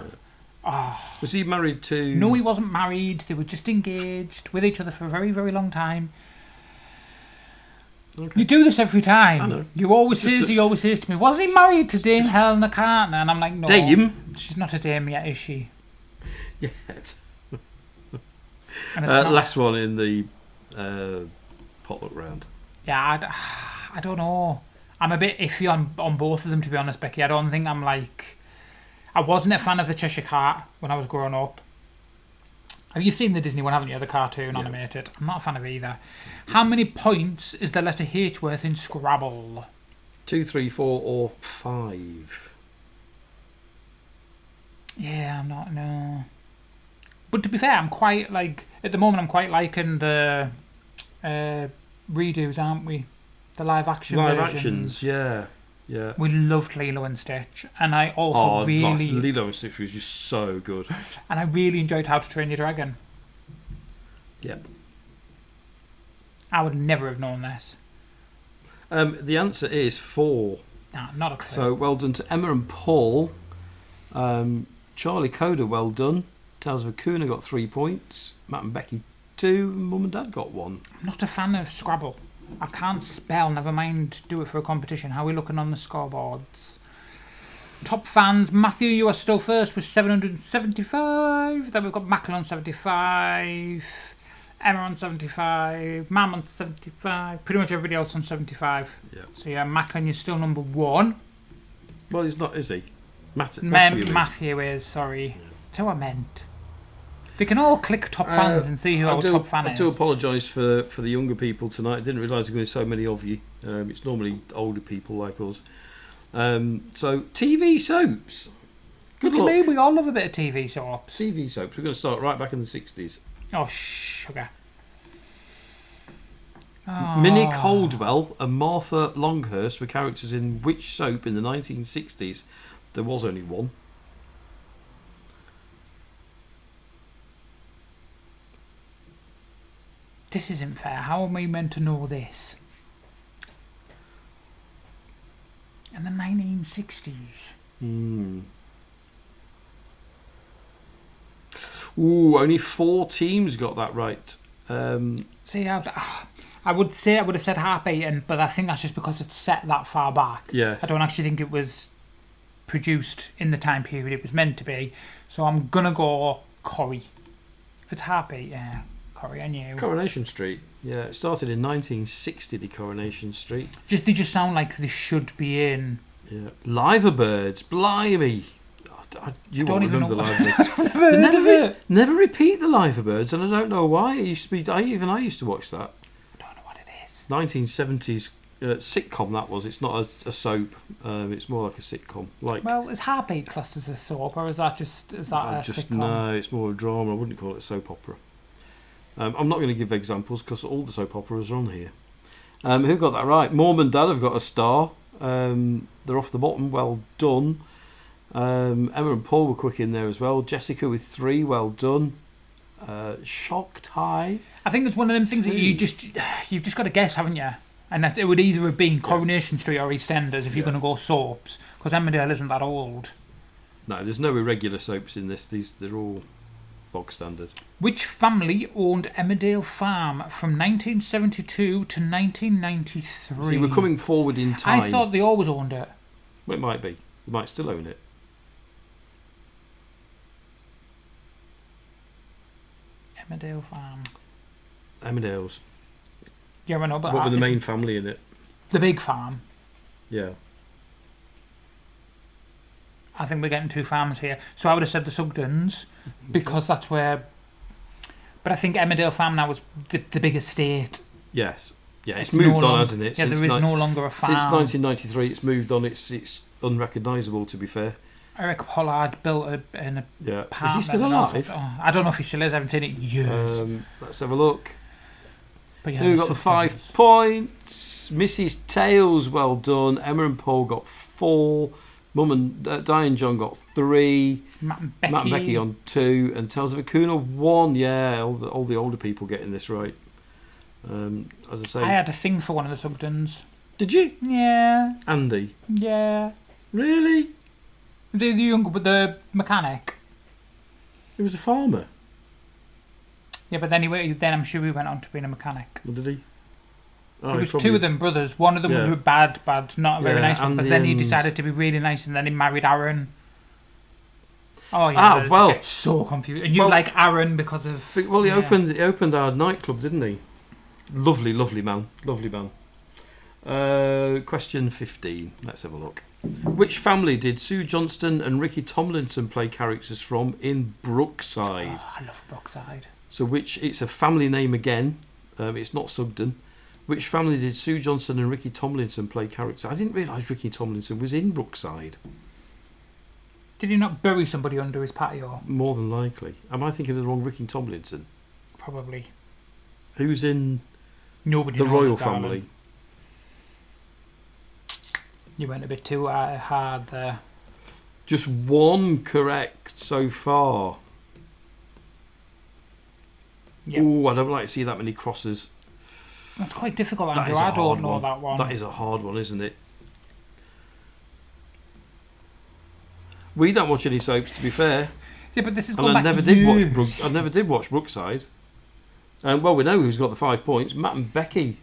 Was he married to? No, he wasn't married. They were just engaged with each other for a very, very long time. Okay. You do this every time. I know. You always he always says to me, wasn't he married to Dame Helena Carter? And I'm like, no. Dame? She's not a dame yet, is she? Yeah. And it's not. Last one in the potluck round. Yeah, I don't know. I'm a bit iffy on both of them, to be honest, Becky. I don't think I'm like... I wasn't a fan of the Cheshire Cat when I was growing up. You've seen the Disney one, haven't you? The cartoon animated. I'm not a fan of either. How many points is the letter H worth in Scrabble? 2, 3, 4, or 5. Yeah, I'm not, no. But to be fair, I'm quite like... At the moment, I'm quite liking the redos, aren't we? The live-action Live versions. actions, yeah. We loved Lilo and Stitch. And I also really... Lilo and Stitch was just so good. And I really enjoyed How to Train Your Dragon. Yep. I would never have known this. The answer is 4. Nah, not a clue. So well done to Emma and Paul. Charlie Coda, well done. Tales of Akuna got 3 points. Matt and Becky 2. Mum and Dad got 1. I'm not a fan of Scrabble. I can't spell, never mind do it for a competition. How are we looking on the scoreboards? Top fans, Matthew, you are still first with 775. Then we've got Macklin on 75. Emma on 75. Mam on 75. Pretty much everybody else on 75. Yeah. So yeah, Macklin, you're still number 1. Well, he's not, is he? Matthew is. Sorry. Yeah. That's who I meant. They can all click top fans and see who our top fan is. I do apologise for the younger people tonight. I didn't realise there were going to be so many of you. It's normally older people like us. So, TV soaps. Good luck. What do you mean? We all love a bit of TV soaps. TV soaps. We're going to start right back in the 60s. Oh, sugar. Minnie Caldwell and Martha Longhurst were characters in which soap in the 1960s? There was only one. This isn't fair. How am I meant to know this? In the 1960s. Ooh, only 4 teams got that right. See, I would say I would have said Harp-Eaton, but I think that's just because it's set that far back. Yes. I don't actually think it was produced in the time period it was meant to be. So I'm going to go Corrie. If it's Harp-Eaton, yeah. Corrie, I knew. Coronation Street. Yeah, it started in 1960, the Coronation Street. They just sound like they should be in. Yeah. Liverbirds, blimey. You don't won't even remember know. the Liverbirds. They never repeat the Liverbirds, and I don't know why. It used to be. I used to watch that. I don't know what it is. 1970s sitcom that was. It's not a soap. It's more like a sitcom. Well, is Harp-Eaton classed as a soap, or is that a sitcom? No, it's more a drama. I wouldn't call it a soap opera. I'm not going to give examples because all the soap operas are on here. Who got that right? Mum and Dad have got a star. They're off the bottom. Well done. Emma and Paul were quick in there as well. Jessica with 3. Well done. Shocked High. I think it's one of them things that you've just got to guess, haven't you? And that it would either have been Coronation Street or EastEnders if you're going to go soaps, because Emmerdale isn't that old. No, there's no irregular soaps in this. They're all bog standard. Which family owned Emmerdale Farm from 1972 to 1993? See, we're coming forward in time. I thought they always owned it. Well, it might be. They might still own it. Emmerdale Farm. Emmerdale's. Yeah, I know, but what were the main family in it? The big farm. Yeah. I think we're getting 2 farms here. So I would have said the Sugdens, because that's where... But I think Emmerdale Farm now was the big estate. Yes. Yeah, it's moved on, hasn't it? Yeah, there is no longer a farm. Since 1993, it's moved on. It's unrecognisable, to be fair. Eric Pollard built an apartment. Is he still alive? I don't know if he still is. I haven't seen it in years. Let's have a look. But yeah, Who got the 5 points? Mrs. Tails, well done. Emma and Paul got 4. Mum and Di and John got 3. Matt and Becky on 2. And Tales of Akuna 1. Yeah, all the older people getting this right. As I say, I had a thing for one of the Sugdens. Did you? Yeah. Andy? Yeah. Really? The younger, but the mechanic. He was a farmer. Yeah, but then then I'm sure he went on to being a mechanic. Or did he? Oh, There he was probably- two of them brothers. One of them Yeah. was bad, not a very Yeah, nice one. But Andy then he and- decided to be really nice, and then he married Aaron. Oh yeah, it well. gets so confused. And you Well- like Aaron because of Well, he yeah. opened our nightclub, didn't he? Lovely, lovely man. Lovely man. Question 15. Let's have a look. Which family did Sue Johnston and Ricky Tomlinson play characters from in Brookside? Oh, I love Brookside. So it's a family name again. It's not Sugden. Which family did Sue Johnston and Ricky Tomlinson play characters? I didn't realise Ricky Tomlinson was in Brookside. Did he not bury somebody under his patio? More than likely. Am I thinking of the wrong Ricky Tomlinson? Probably. Who's in Nobody the knows royal it, darling. family? You went a bit too hard there. Just one correct so far. Yep. Oh, I don't like to see that many crosses. That's quite difficult, That Andrew. is a I hard don't know one. that one. That is a hard one, isn't it? We don't watch any soaps, to be fair. Yeah, but this is And going I back never did watch years. I never did watch Brookside. Well, we know who's got the 5 points. Matt and Becky,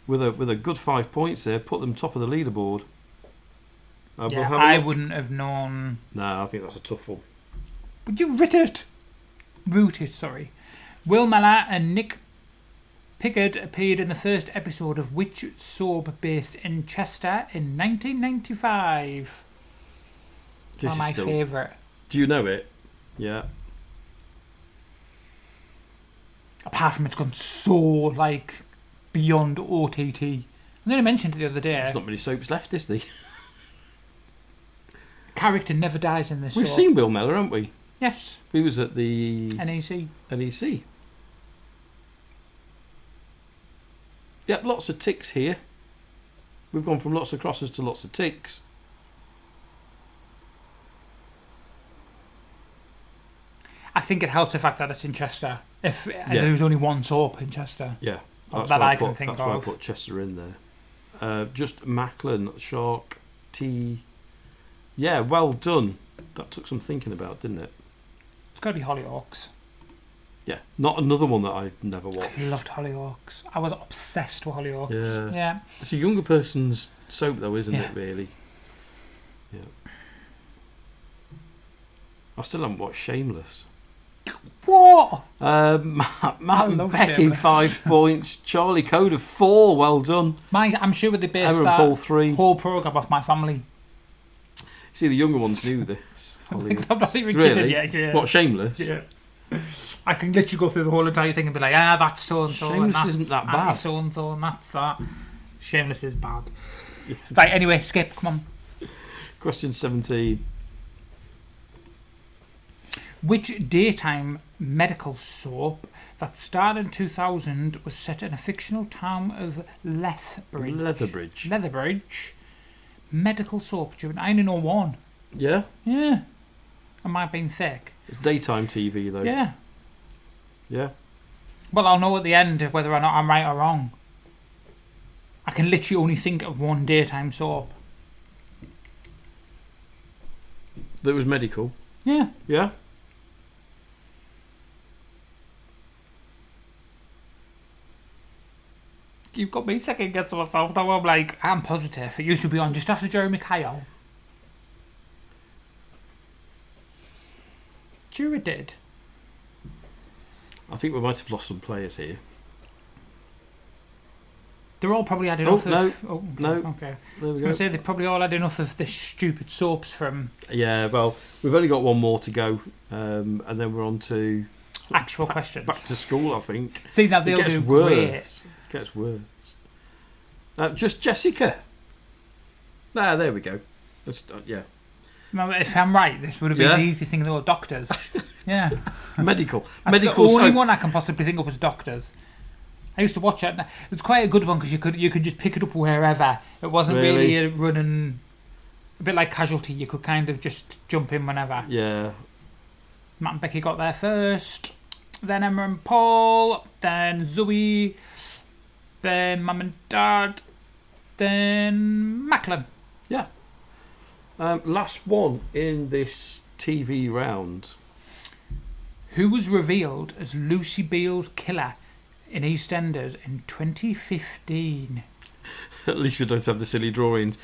with a good 5 points there, put them top of the leaderboard. We'll Yeah, have a I look. wouldn't have known. No, I think that's a tough one. Would you root it, sorry. Will Mellor and Nick Pickard appeared in the first episode of which soap based in Chester in 1995? This One is of my still. favourite. Do you know it? Yeah. Apart from it's gone so, like, beyond OTT. I only mentioned it the other day. There's not many soaps left, is there? Character never dies in this We've soap. seen Will Mellor, haven't we? Yes, He was at the NEC. NEC. Yep, lots of ticks here. We've gone from lots of crosses to lots of ticks. I think it helps the fact that it's in Chester. If there's only one soap in Chester. Yeah, That why I can think that's why I of. put Chester in there. Just Macklin, Shark, T. Yeah, well done. That took some thinking about, didn't it? It's got to be Hollyoaks. Yeah, not another one that I never watched. I loved Hollyoaks. I was obsessed with Hollyoaks. Yeah. Yeah. It's a younger person's soap, though, isn't Yeah. it? Really. Yeah. I still haven't watched Shameless. What? Matt and love Becky, Shameless. 5 points. Charlie Coda, 4. Well done. I'm sure they based Emma and that Paul, 3. whole programme off My Family. See, the younger ones knew this. Hollywood. I'm not even Really? kidding yet. Yeah. What, Shameless? Yeah. I can literally go through the whole entire thing and be like, that's so and so. Shameless isn't that bad. So and so, and that's that. Shameless is bad. Right. Anyway, skip. Come on. Question 17. Which daytime medical soap that started in 2000 was set in a fictional town of Lethbridge? Leatherbridge. Medical soap during 1901. Yeah? Yeah. Am I being thick? It's daytime TV, though. Yeah. Yeah? Well, I'll know at the end whether or not I'm right or wrong. I can literally only think of one daytime soap. That was medical. Yeah. Yeah? You've got me second guessing myself. Now I'm like, I'm positive. It used to be on just after Jeremy Kyle. Sure it did. I think we might have lost some players here. They're all probably had Oh, enough no. of... Oh, No. Okay. There I was we going go. to say they probably all had enough of the stupid soaps from Yeah, well, we've only got one more to go. And then we're on to actual questions. back to school, I think. See, now It they'll gets do worse. great. It gets worse. Just Jessica. There we go. Yeah. Now, if I'm right, this would have been Yeah. the easiest thing in the world. Doctors. Yeah. Medical. That's Medical the only soap. one I can possibly think of was Doctors. I used to watch it. It was quite a good one because you could just pick it up wherever. It wasn't really a running... A bit like Casualty. You could kind of just jump in whenever. Yeah. Matt and Becky got there first. Then Emma and Paul. Then Zoe. Then Mum and Dad. Then Macklin. Last one in this TV round. Who was revealed as Lucy Beale's killer in EastEnders in 2015? At least we don't have the silly drawings.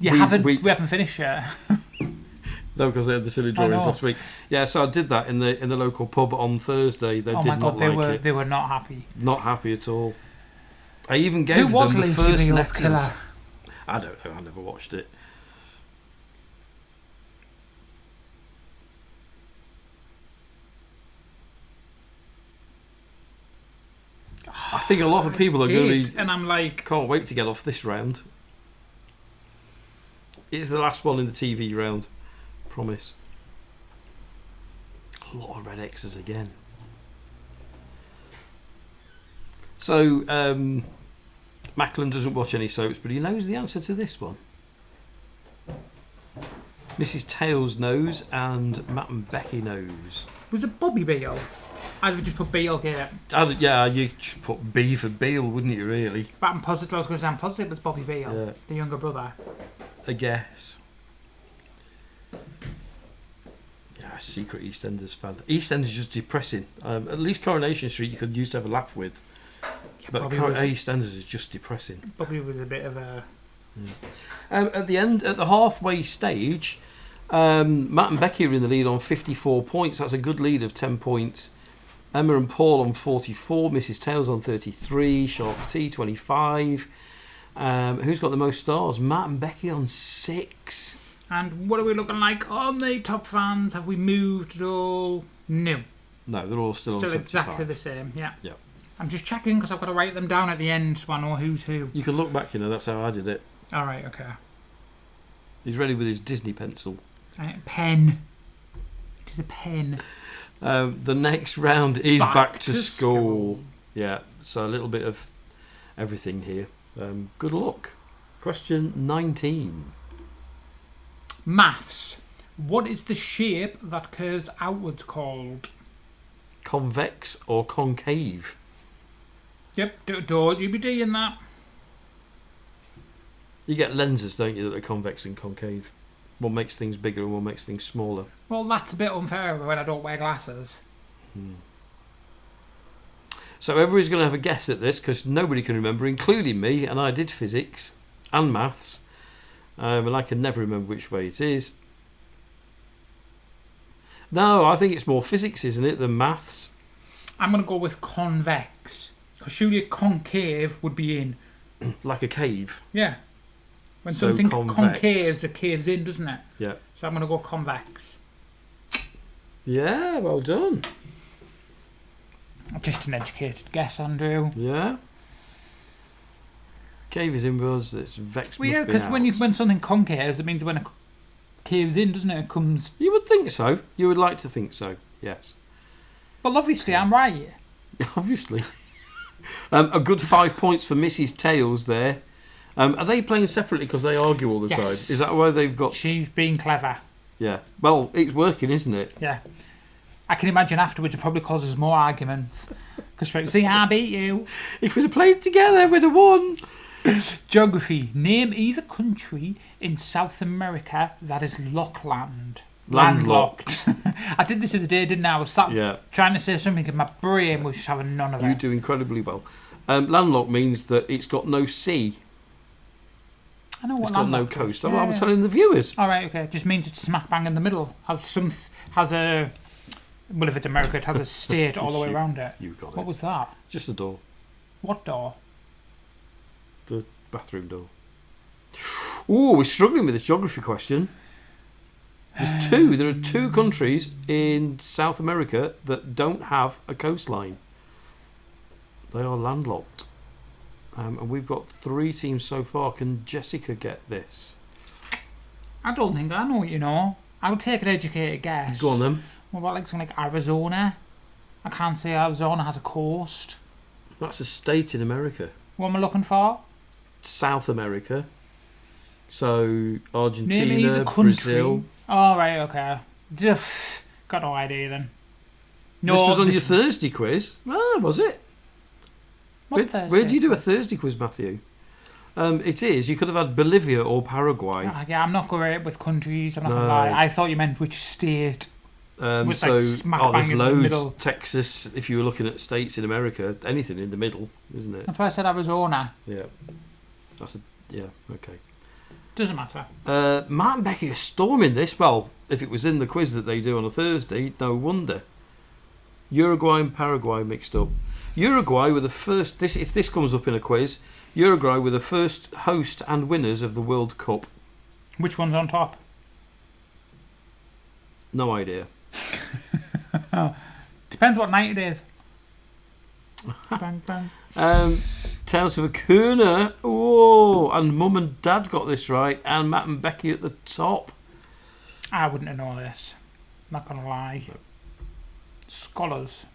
We haven't finished yet. No, because they had the silly drawings last week. Yeah, so I did that in the local pub on Thursday. They did not like it. They were not happy. Not happy at all. I even gave Who was them the Lucy first Beale's letters. killer? I don't know. I never watched it. I think a lot of people are going to be. And I'm like, Can't wait to get off this round. It's the last one in the TV round. Promise. A lot of red X's again. So, Macklin doesn't watch any soaps, but he knows the answer to this one. Mrs. Tails knows, and Matt and Becky knows. was it Bobby Beale? I'd just put Beale here. Yeah, you just put B for Beale, wouldn't you, really? But I'm positive, I was going to say I'm positive it was Bobby Beale, Yeah. the younger brother. I guess. Yeah, secret EastEnders fan. EastEnders is just depressing. At least Coronation Street you could used to have a laugh with. Yeah, But Bobby EastEnders is just depressing. Bobby was a bit of a... At the halfway stage, Matt and Becky are in the lead on 54 points. That's a good lead of 10 points. Emma and Paul on 44. Mrs. Tails on 33. Shark T 25. Who's got the most stars? Matt and Becky on 6. And what are we looking like on the top fans? Have we moved at all? No. No, they're all still on Still 75. exactly the same, yeah. Yeah. I'm just checking because I've got to write them down at the end so I know who's who. You can look back, that's how I did it. Alright, okay. He's ready with his Disney pencil. Pen. It is a pen. The next round is back to school. Yeah, so a little bit of everything here. Good luck. Question 19. Maths. What is the shape that curves outwards called? Convex or concave? Yep, don't you be doing that. You get lenses, don't you, that are convex and concave. One makes things bigger and one makes things smaller. Well, that's a bit unfair when I don't wear glasses. So everybody's going to have a guess at this because nobody can remember, including me, and I did physics and maths, and I can never remember which way it is. No, I think it's more physics, isn't it, than maths? I'm going to go with convex. Because surely a concave would be in. Like a cave. Yeah. When So something convex. concaves, it caves in, doesn't it? Yeah. So I'm going to go convex. Yeah, well done. Just an educated guess, Andrew. Yeah. Cave is inwards, it's vex Well, must yeah, be because out. when something concaves, it means when it caves in, doesn't it? It comes... You would think so. You would like to think so, yes. Well, obviously, I'm right. Obviously. A good 5 points for Mrs. Tails there. Are they playing separately because they argue all the Yes. time? Is that why they've got... She's being clever. Yeah. Well, it's working, isn't it? Yeah. I can imagine afterwards it probably causes more arguments. Because, see, I beat you. If we'd have played together, we'd have won. Geography. Name either country in South America that is lockland. Landlocked. I did this the other day, didn't I? I was sat Yeah. trying to say something and my brain was just having none of You it. do incredibly well. Landlocked means that it's got no sea. I know what It's got no landlocked is. coast. Yeah, I'm yeah. telling the viewers. All right, okay. Just means it's smack bang in the middle. Has a... Well, if it's America, it has a state all the way around it. You got it. What was that? Just the door. What door? The bathroom door. Ooh, we're struggling with this geography question. There's two. There are two countries in South America that don't have a coastline. They are landlocked. And we've got 3 teams so far. Can Jessica get this? I don't think I know what you know. I'll take an educated guess. Go on then. What about like something like Arizona? I can't say Arizona has a coast. That's a state in America. What am I looking for? South America. So Name Argentina, either country. Brazil. Oh, right, okay. Just got no idea then. No, this was on your Thursday quiz. Ah, was it? What Where do you do a Thursday quiz, Matthew? It is. You could have had Bolivia or Paraguay. Yeah, I'm not great with countries, I'm not going to No. lie. I thought you meant which state. Was So, like smack there's bang in the loads. middle. Texas, if you were looking at states in America, anything in the middle, isn't it? That's why I said Arizona. Yeah. Okay. Doesn't matter. Matt and Becky are storming this. Well, if it was in the quiz that they do on a Thursday, no wonder. Uruguay and Paraguay mixed up. Uruguay were the first. If this comes up in a quiz, Uruguay were the first host and winners of the World Cup. Which one's on top? No idea. Depends what night it is. Bang, bang. Tales of a Cooner. Oh, and Mum and Dad got this right, and Matt and Becky at the top. I wouldn't have known this. Not gonna lie. Scholars.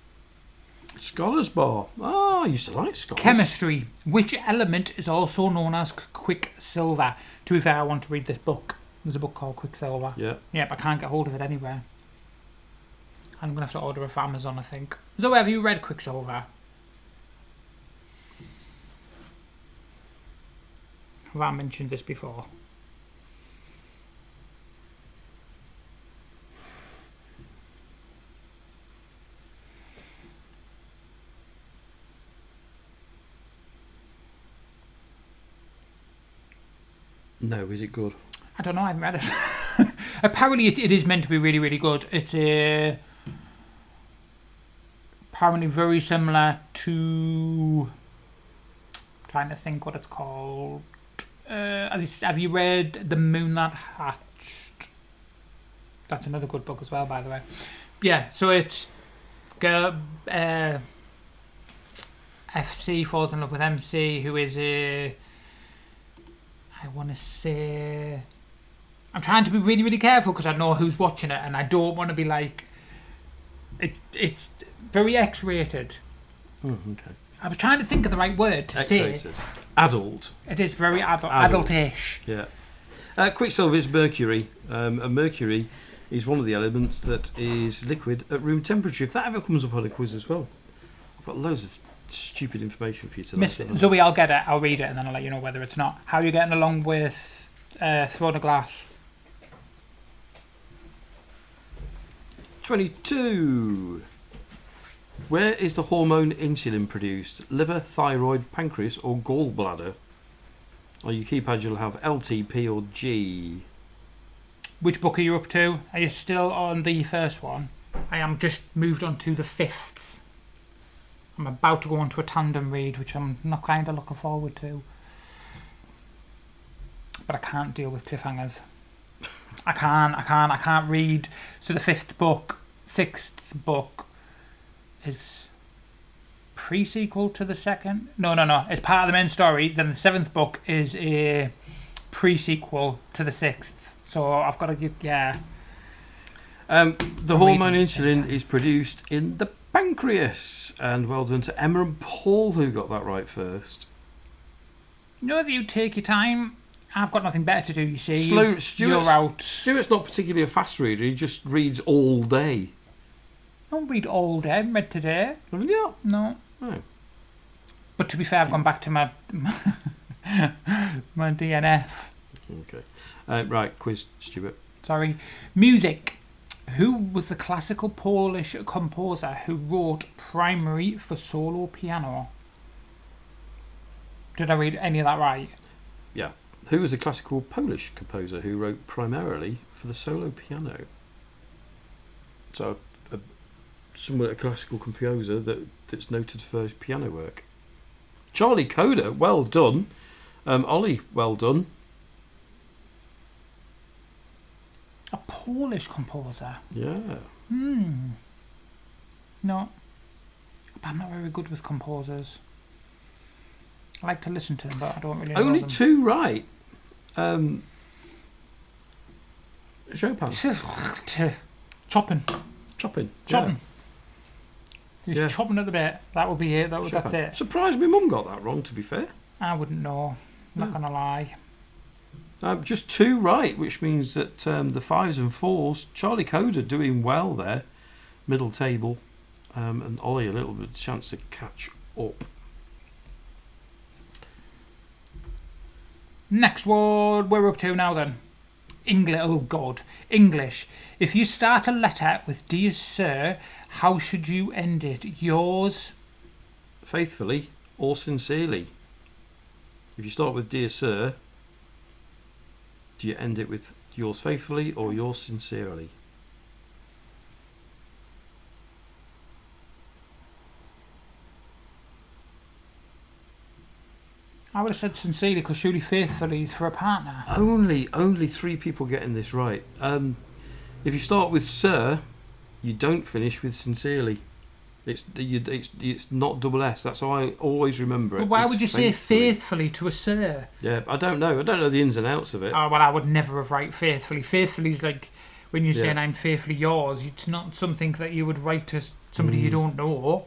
Scholars Bar. Oh, I used to like Scholars. Chemistry. Which element is also known as quicksilver? To be fair, I want to read this book. There's a book called Quicksilver. Yeah. Yeah, but I can't get hold of it anywhere. I'm gonna have to order it from Amazon, I think. Zoe, have you read Quicksilver? Have I mentioned this before? No, is it good? I don't know, I haven't read it. Apparently it is meant to be really, really good. It's apparently very similar to... trying to think what it's called. Have you read The Moon That Hatched? That's another good book as well, by the way. Yeah, so it's... FC falls in love with MC, who is a... I want to say... I'm trying to be really, really careful because I know who's watching it and I don't want to be like... It's very X-rated. Okay. I was trying to think of the right word to say. X-rated. Adult. It is very adult-ish. Yeah. Quicksilver is mercury. And mercury is one of the elements that is liquid at room temperature. If that ever comes up on a quiz as well. I've got loads of stupid information for you today. Miss Zoe, I'll get it, I'll read it, and then I'll let you know whether it's not. How are you getting along with Throne of Glass? 22. Where is the hormone insulin produced? Liver, thyroid, pancreas, or gallbladder? On your keypad, you'll have LTP or G. Which book are you up to? Are you still on the first one? I am just moved on to the 5th. I'm about to go on to a tandem read, which I'm not kind of looking forward to. But I can't deal with cliffhangers. I can't read. So the 6th book is pre-sequel to the second. No. It's part of the main story. Then the 7th book is a pre-sequel to the 6th. So I've got to the hormone insulin is produced in the pancreas. And well done to Emma and Paul who got that right first. You know, if you take your time, I've got nothing better to do, you see. Stuart's not particularly a fast reader. He just reads all day. I don't read all day. I haven't read today. Haven't you? No. Oh. But to be fair, I've gone back to my my DNF. Okay. Right, quiz, Stuart. Sorry. Music. Who was the classical Polish composer who wrote Primary for solo piano? Did I read any of that right? Yeah. Who was the classical Polish composer who wrote primarily for the solo piano? So, a classical composer that's noted for his piano work. Charlie Coder, well done. Ollie, well done. A Polish composer? Yeah. No. But I'm not very good with composers. I like to listen to them, but I don't really know Only them. 2 right. Chopin. Chopping. Yeah. He's Yeah. chopping at the bit. That would be it. That's Chopin. it. Surprised my mum got that wrong, to be fair. I wouldn't know. Not gonna lie. Just 2 right, which means that the 5s and 4s, Charlie Coder doing well there, middle table, and Ollie a little bit of chance to catch up. Next one, we're up to now then. English. Oh God, English. If you start a letter with "Dear Sir," how should you end it? Yours. Faithfully or sincerely. If you start with "Dear Sir," do you end it with "Yours faithfully" or "Yours sincerely"? I would have said sincerely because surely faithfully is for a partner. Only 3 people getting this right. If you start with "Sir," you don't finish with "sincerely." It's not double S. That's how I always remember it. But why It's would you say faithfully to a sir? Yeah, I don't know. I don't know the ins and outs of it. Oh, well, I would never have write faithfully. Faithfully is like when you're saying Yeah. I'm faithfully yours. It's not something that you would write to somebody you don't know.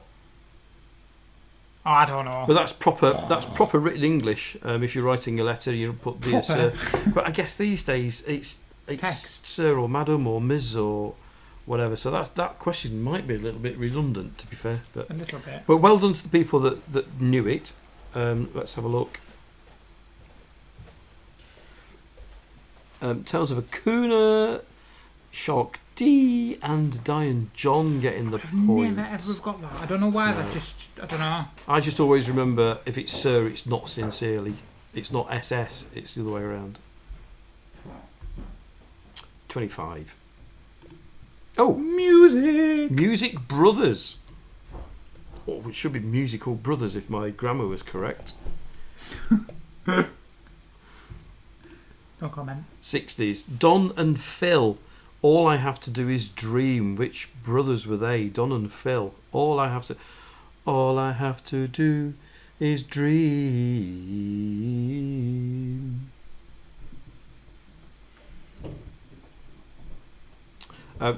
Oh, I don't know. But that's proper written English. If you're writing a letter, you put "Dear Sir." But I guess these days it's Text. "Sir" or "Madam" or "Ms." or whatever. So that question might be a little bit redundant, to be fair. But A little bit. well done to the people that knew it. Let's have a look. Tales of a Kuna, Shark D, and Diane John getting the point. Never ever have got that. I don't know why. That just, I don't know. I just always remember if it's "Sir," it's not sincerely. It's not SS. It's the other way around. 25. Oh, Music Brothers. Oh, it should be Musical Brothers if my grammar was correct. No comment. 60s. Don and Phil. All I have to do is dream. Which brothers were they? Don and Phil. All I have to do is dream.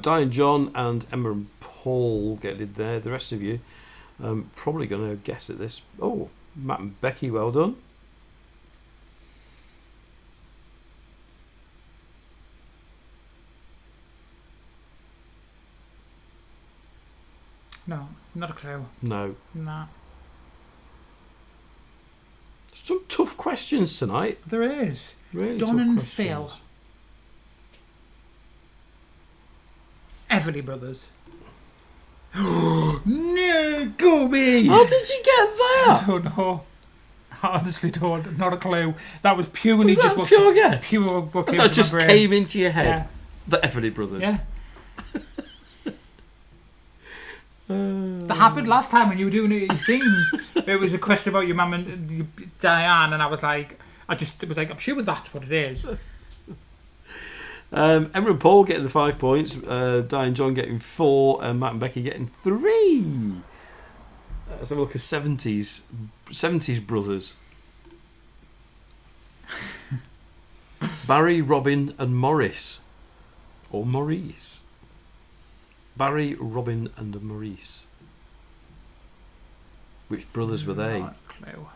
Diane John and Emma and Paul get it there. The rest of you probably going to guess at this. Oh, Matt and Becky, well done. No, not a clue. No. Nah. Some tough questions tonight. There is. Really Don tough and questions. Phil. Everly Brothers. No, go me! How did you get that? I don't know. I honestly don't. Not a clue. That was purely Was that just what pure guess? Pure what came That to just my brain. came into your head. Yeah. The Everly Brothers. Yeah. That happened last time when you were doing your things. It was a question about your mum and Diane, and I was like, I'm sure that's what it is. Emma and Paul getting the 5 points. Diane John getting 4, and Matt and Becky getting 3. Let's have a look at 70s brothers. Barry, Robin, and Morris, or Maurice. Barry, Robin, and Maurice. Which brothers were they? Not a clue.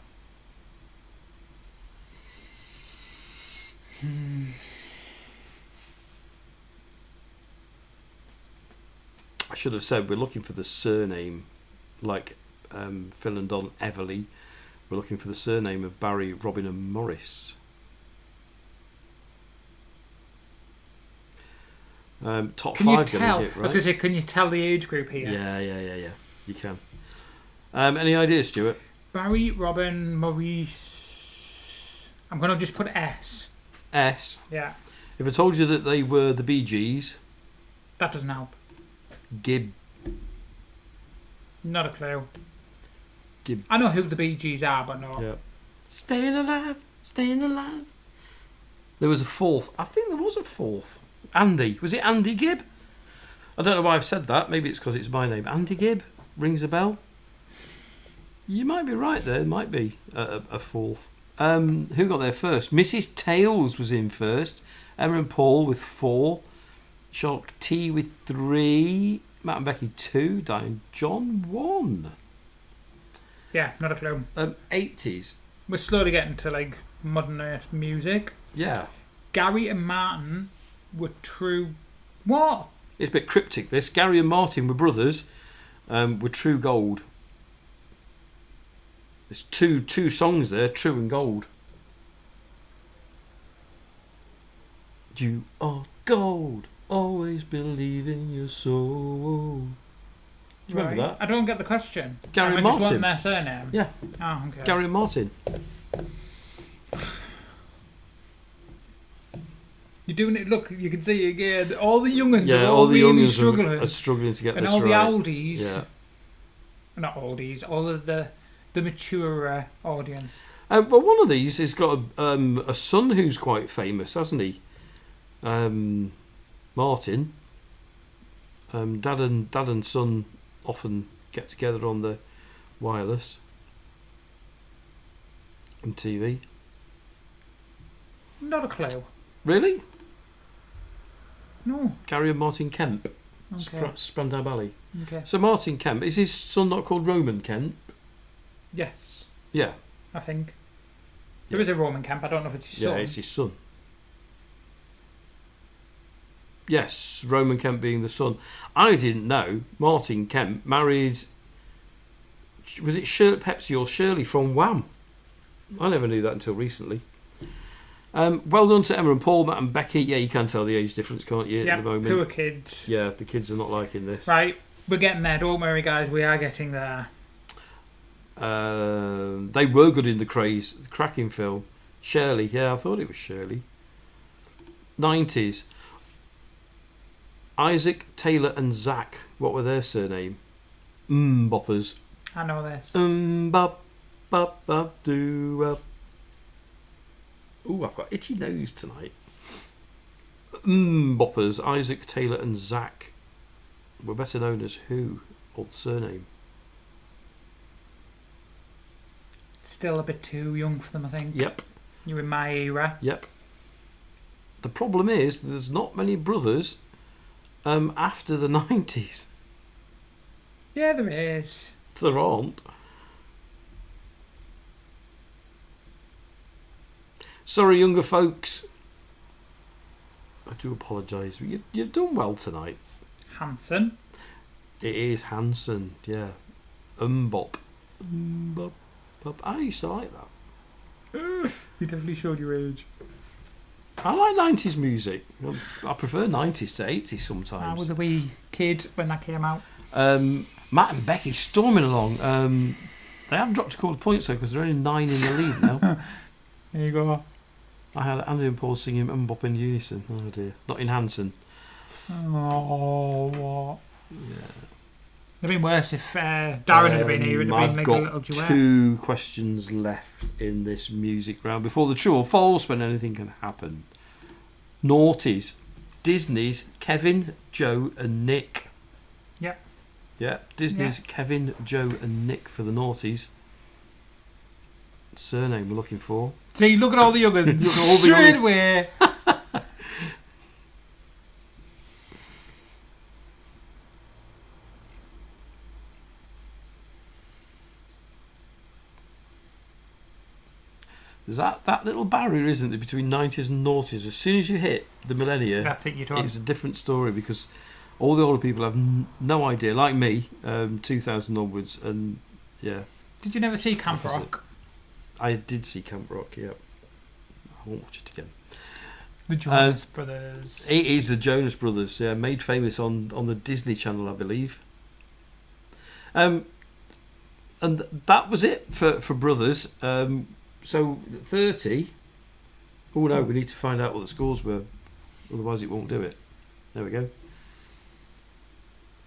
I should have said we're looking for the surname, like Phil and Don Everly. We're looking for the surname of Barry, Robin, and Morris. Top Can you 5 going tell? to hit, I was right? going to say, can you tell the age group here? Yeah. You can. Any ideas, Stuart? Barry, Robin, Maurice. I'm going to just put S. S. Yeah, If I told you that they were the Bee Gees, that doesn't help. Gib. Not a clue. Gib. I know who the Bee Gees are, but no. Yeah. Staying alive. There was a fourth. I think there was a fourth. Andy. Was it Andy Gibb? I don't know why I've said that. Maybe it's because it's my name. Andy Gibb. Rings a bell. You might be right there. There might be a fourth. Who got there first? Mrs. Tails was in first. Emma and Paul with 4. Shark T with 3. Matt and Becky 2. Diane John 1. Yeah, not a clue. 80s. We're slowly getting to like modern music. Yeah. Gary and Martin were true. What? It's a bit cryptic, this. Gary and Martin were brothers. Were True Gold. There's two songs there, True and Gold. You are gold. Always believe in your soul. Do you remember that? I don't get the question. Gary I just Martin. want their surname. Yeah. Oh, okay. Gary Martin. You're doing it. Look, you can see again. All the young'uns Yeah, are all all the really young'uns struggling, are struggling to get and this all right. the oldies. Yeah. Not oldies. All of the mature audience. But one of these has got a son who's quite famous, hasn't he? Martin. Dad and son often get together on the wireless and TV. Not a clue. Really? No. Gary and Martin Kemp. Okay. Spandau Ballet. Okay. So Martin Kemp, is his son not called Roman Kemp? Yes, Yeah. I think. There is a Roman camp. I don't know if it's his son. Yeah, it's his son. Yes, Roman Kemp being the son. I didn't know Martin Kemp married. Was it Pepsi or Shirley from Wham? I never knew that until recently. Well done to Emma and Paul, Matt and Becky. Yeah, you can tell the age difference, can't you? Yeah, At the moment. poor kids. Yeah, the kids are not liking this. Right, we're getting there. Don't worry, guys. We are getting there. They were good in the cracking film. Shirley, yeah, I thought it was Shirley. 90s. Isaac, Taylor, and Zach. What were their surname? Boppers. I know this. Bop, bop, bop, doo, bop. Ooh, I've got itchy nose tonight. Boppers. Isaac, Taylor, and Zach were better known as who? Or the surname? Still a bit too young for them, I think. Yep. You're in my era. Yep. The problem is there's not many brothers after the 90s. Yeah, there is. There aren't. Sorry, younger folks. I do apologise. You've done well tonight. Hanson. It is Hanson, yeah. Bop. Bop. Bop. I used to like that. You definitely showed your age. I like 90s music. I prefer 90s to 80s I sometimes. was a wee kid when that came out. Matt and Becky storming along. They have dropped a couple of points though because they're only 9 in the lead now. There you go. I had Andy and Paul singing Bop in unison. Oh dear. Not in Hanson. Oh, what? Yeah. It'd been worse if Darren had been here. It'd have been like a little I've got duet. 2 questions left in this music round before the true or false when anything can happen. Naughties. Disney's Kevin, Joe and Nick. Yep. Yeah, Disney's Kevin, Joe and Nick for the naughties. Surname we're looking for. See, look at all the young'uns. Look at all the Straight young'uns. away. There's that little barrier, isn't there, between 90s and noughties. As soon as you hit the millennia, That's it, you're talking. it's a different story because all the older people have no idea, like me, 2000 onwards, and yeah. Did you never see Camp Opposite. Rock? I did see Camp Rock, yeah. I won't watch it again. The Jonas Brothers. It is the Jonas Brothers, yeah, made famous on the Disney Channel, I believe. And that was it for Brothers. So 30. Oh no, we need to find out what the scores were, otherwise it won't do it. There we go.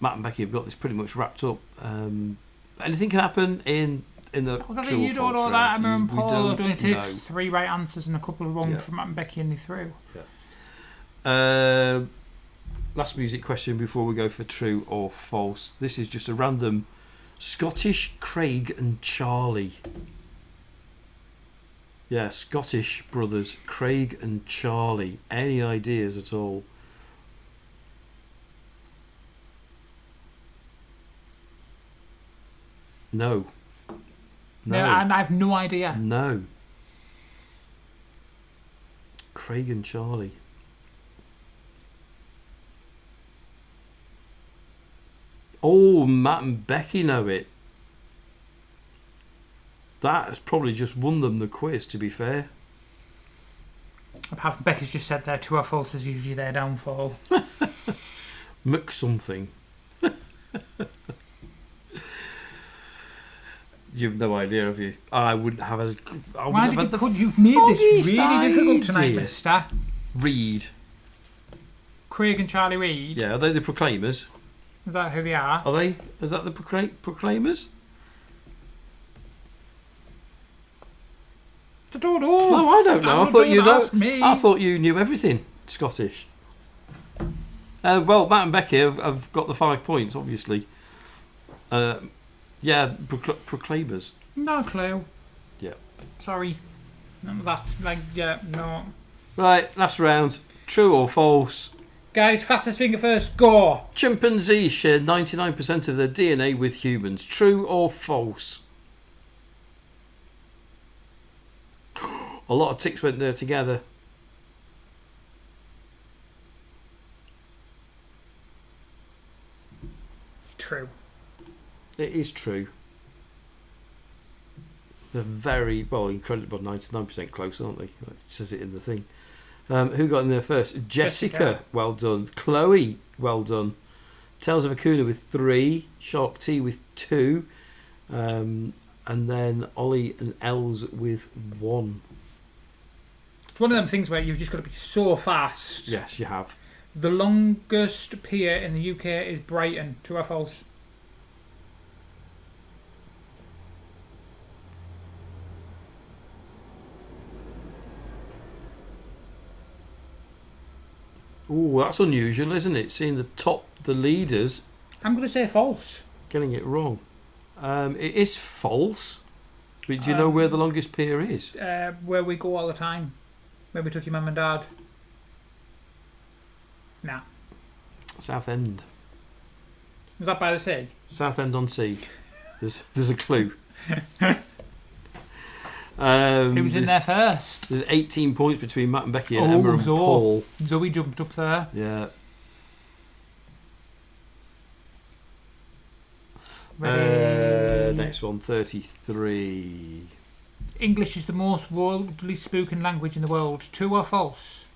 Matt and Becky have got this pretty much wrapped up. Anything can happen in the. Because true or you don't false know that. round. Emma and We Paul don't only takes know. 3 right answers and a couple of wrong Yeah. from Matt and Becky, and they through. Last music question before we go for true or false. This is just a random Scottish Craig and Charlie. Yeah, Scottish brothers Craig and Charlie. Any ideas at all? No. No, and I have no idea. No. Craig and Charlie. Oh, Matt and Becky know it. That has probably just won them the quiz, to be fair. Apart from Becky's just said there, true or false is usually their downfall. Muck something. You've no idea, have you? I wouldn't have a. I Why wouldn't did you have had put? the You've made this foggiest really difficult tonight, idea. Mister. Reed. Craig and Charlie Reid. Yeah, are they the Proclaimers? Is that who they are? Are they? Is that the Proclaimers? I don't know. No, I don't know. I thought you Don't know. ask me. I thought you knew everything Scottish. Well, Matt and Becky have got the 5 points, obviously. Yeah, Proclaimers. No clue. Yeah. Sorry. No, that's like, yeah, no. Right, last round. True or false? Guys, fastest finger first, go! Chimpanzees share 99% of their DNA with humans. True or false? A lot of ticks went there together. True. It is true. They're very, well, incredible, 99% close, aren't they? It says it in the thing. Who got in there first? Jessica, well done. Chloe, well done. Tales of Akuna with 3. Shark T with 2. And then Ollie and Els with 1. It's one of them things where you've just got to be so fast. Yes, you have. The longest pier in the UK is Brighton. True or false? Oh, that's unusual, isn't it? Seeing the leaders I'm going to say false. getting it wrong. It is false. But do you know where the longest pier is? Where we go all the time. Where we took your mum and dad. Nah. Southend. Is that by the sea? Southend on Sea. There's a clue. Who was in there first? There's 18 points between Matt and Becky and Emma and Zoe. Paul. Zoe jumped up there. Yeah. Ready? Next one, 33. English is the most widely spoken language in the world. True or false?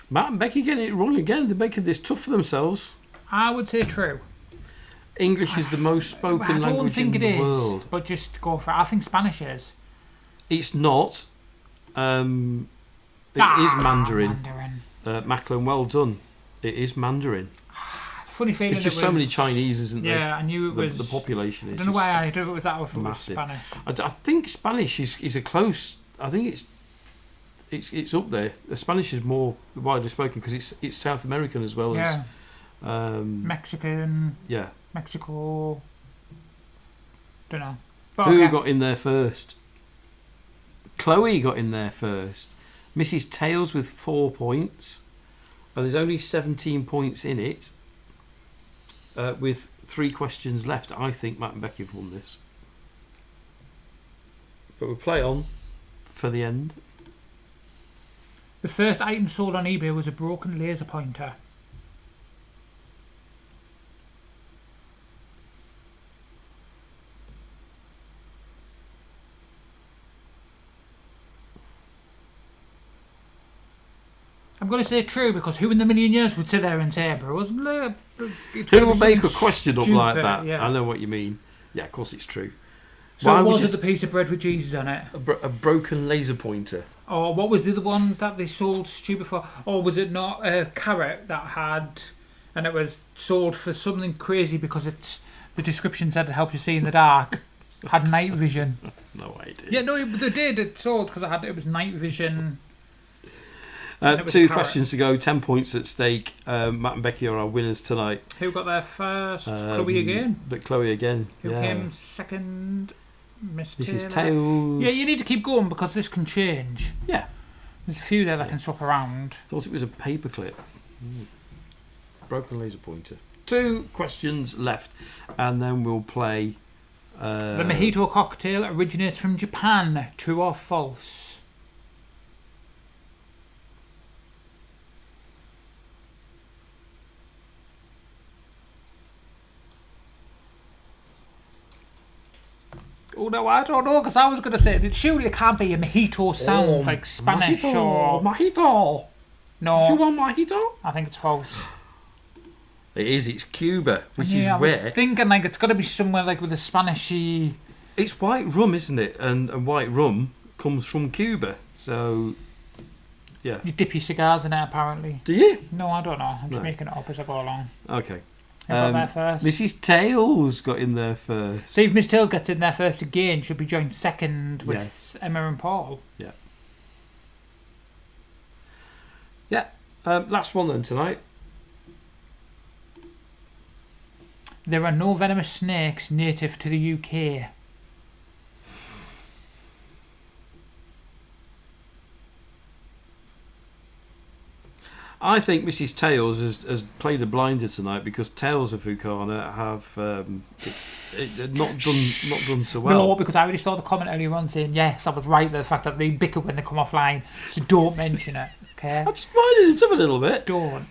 Matt and Becky getting it wrong again. They're making this tough for themselves. I would say true. English is the most spoken I don't language think in it the is, world. but just go for it. I think Spanish is. It's not. It is Mandarin. Macklin, well done. It is Mandarin. Funny feeling. There's just so many Chinese, isn't there? Yeah, I knew it was. The population is I don't know just why I knew it was that or if it was massive. Spanish. I think Spanish is a close. I think it's up there. Spanish is more widely spoken because it's South American as well Yeah. as Mexican. yeah. Mexico. Don't know. But Who okay. got in there first? Chloe got in there first. Mrs. Tails with 4 points. And there's only 17 points in it. With 3 questions left. I think Matt and Becky have won this. But we'll play on for the end. The first item sold on eBay was a broken laser pointer. I'm going to say true because who in the million years would sit there and say, bro, it's Who gotta will be make a something question up stupid, like that? yeah. I know what you mean. Yeah, of course it's true. So Why would was you- it the piece of bread with Jesus on it? A broken laser pointer. Or what was the other one that they sold stupid for? Or was it not a carrot that had, and it was sold for something crazy because it's the description said it helped you see in the dark, had night vision. No idea. Yeah, no, they did. It sold because it was night vision. and it was a 2 carrot. questions to go, 10 points at stake. Matt and Becky are our winners tonight. Who got there first? Chloe again. But Chloe again. Who yeah. came second? Miss This is Taylor. Tails. Yeah, you need to keep going because this can change. Yeah. There's a few there that can swap around. Thought it was a paperclip. Broken laser pointer. 2 questions left. And then we'll play... The mojito cocktail originates from Japan. True or false? Oh no, I don't know, because I was going to say that surely it can't be a mojito sounds like Spanish or mojito. no. You want mojito? I think it's false. It is. It's Cuba, which Yeah, I is was where thinking like it's got to be somewhere like with a Spanishy. it's white rum, isn't it? And white rum comes from Cuba. So yeah. You dip your cigars in it, apparently. Do you? No, I don't know. I'm just No. making it up as I go along. Okay. Who got there first? Mrs. Tails got in there first. See if Miss Tails gets in there first again. She'll be joined second with Yes. Emma and Paul. Yeah. Last one then tonight. There are no venomous snakes native to the UK. I think Mrs. Tails has played a blinder tonight because Tales of Ukana have not done so well. No, because I already saw the comment earlier on saying, yes, I was right, the fact that they bicker when they come offline. So don't mention it, okay? I just minded it up a little bit. Don't.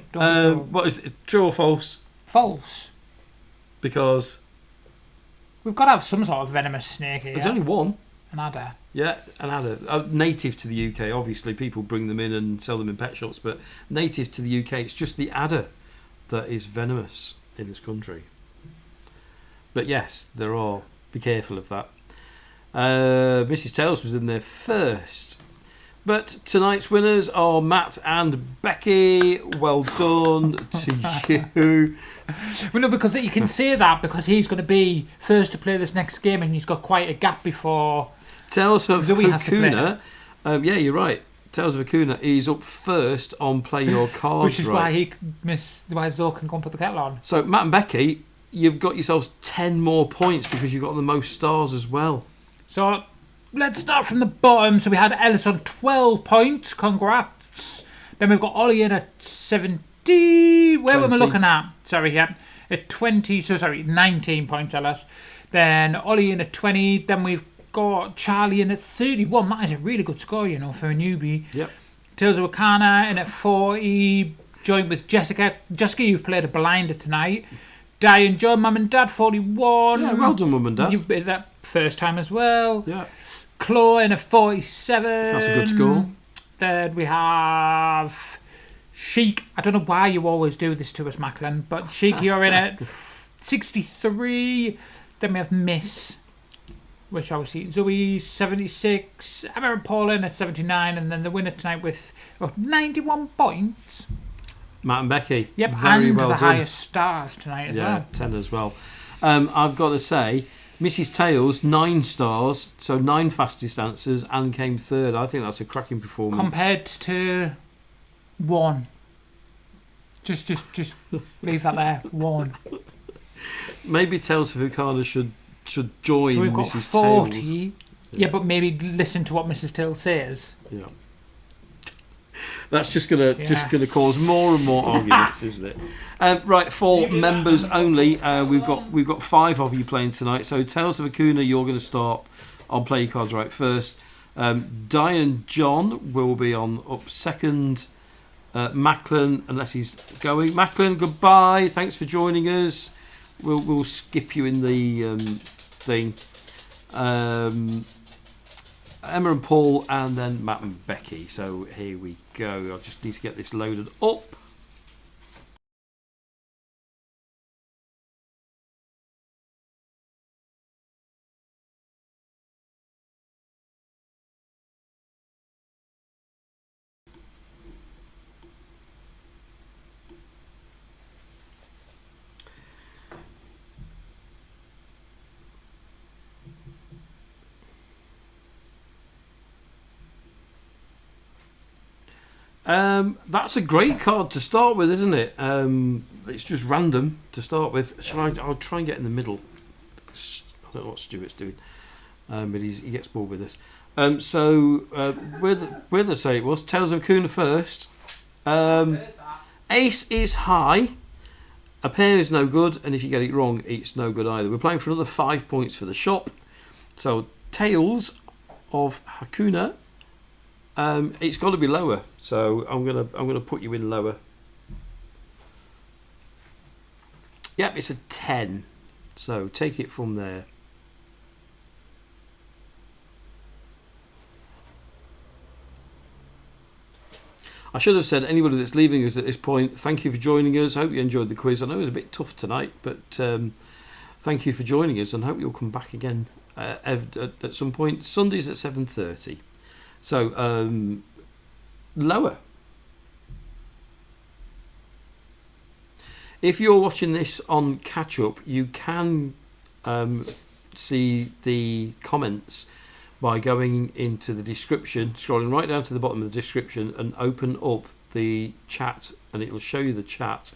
What is it? True or false? False. Because We've got to have some sort of venomous snake here. there's only one. An adder. Yeah, an adder. Native to the UK. Obviously, people bring them in and sell them in pet shops, but native to the UK, it's just the adder that is venomous in this country. But yes, there are. Be careful of that. Mrs. Tails was in there first. But tonight's winners are Matt and Becky. Well done to you. Well, no, because you can say that because he's going to be first to play this next game and he's got quite a gap before. Tales of Zoe has to play Hakuna. Yeah, you're right. Tales of Hakuna is up first on Play Your Cards. Which is Right. why Zoe can go and put the kettle on. So, Matt and Becky, you've got yourselves 10 more points because you've got the most stars as well. So let's start from the bottom. So we had Ellis on 12 points. Congrats. Then we've got Ollie in at 70. Where were we 20. looking at? Sorry, yeah. At 20. So sorry, 19 points, Ellis. Then Ollie in at 20. Then we've got Charlie in at 31. That is a really good score, you know, for a newbie. Yep. Tales of Wakana in at 40. Joined with Jessica. Jessica, you've played a blinder tonight. Diane, John, Mum and Dad, 41. Yeah, well done, Mum and Dad. You've been that first time as well. Yeah. Claw in a 47. That's a good score. Then we have Sheik. I don't know why you always do this to us, Macklin, but Sheik, you're in at 63. Then we have Miss, which obviously Zoe 76. Emma and Paul in at 79, and then the winner tonight with 91 points. Matt and Becky. Yep, very and well the done. highest stars tonight as Yeah, well. 10 as well. I've got to say, Mrs. Tails, 9 stars, so 9 fastest answers, and came third. I think that's a cracking performance. Compared to 1. Just leave that there. 1. Maybe Tales of Ukana should join So we've got Mrs. 40. Tails. Yeah, but maybe listen to what Mrs. Till says. Yeah. That's just gonna cause more and more arguments, isn't it? Right, for members only, we've got 5 of you playing tonight. So Tales of Hakuna, you're going to start on Play Your Cards Right first. Diane John will be on up second. Macklin, unless he's going. Macklin, goodbye. Thanks for joining us. We'll skip you in the thing. Emma and Paul, and then Matt and Becky. So here we go. I just need to get this loaded up. That's a great card to start with, isn't it? It's just random to start with. I'll try and get in the middle. I don't know what Stuart's doing, but he gets bored with this. Where they say it was Tales of Kuna first. Ace is high. A pair is no good, and if you get it wrong, it's no good either. We're playing for another 5 points for the shop. So Tales of Hakuna. It's got to be lower, so I'm gonna put you in lower. Yep, it's a 10. So take it from there. I should have said anybody that's leaving us at this point, thank you for joining us. Hope you enjoyed the quiz. I know it was a bit tough tonight, but thank you for joining us, and hope you'll come back again at some point. Sundays at 7:30. So lower. If you're watching this on catch up, you can see the comments by going into the description, scrolling right down to the bottom of the description, and open up the chat, and it will show you the chat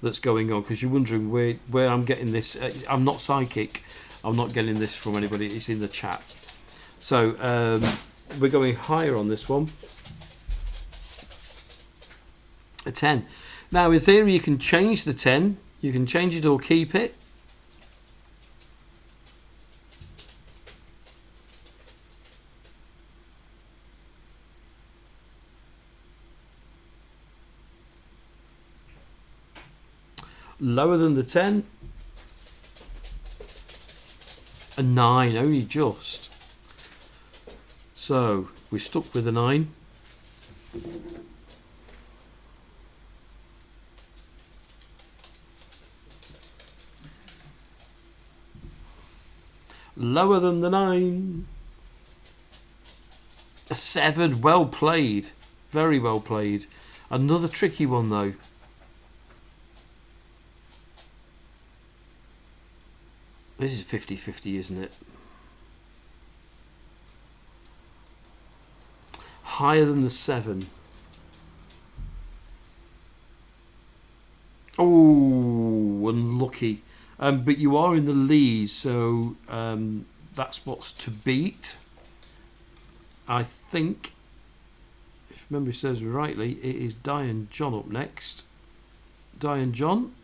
that's going on, because you're wondering where I'm getting this. I'm not psychic. I'm not getting this from anybody. It's in the chat. So we're going higher on this one. A 10. Now, in theory, you can change the 10. You can change it or keep it. Lower than the 10. A 9, only just. So, we're stuck with a 9. Lower than the 9. A 7. Well played. Very well played. Another tricky one though. This is 50-50, isn't it? Higher than the 7. Oh, unlucky. But you are in the lead, so that's what's to beat. I think, if memory serves me rightly, it is Diane John up next. Diane John.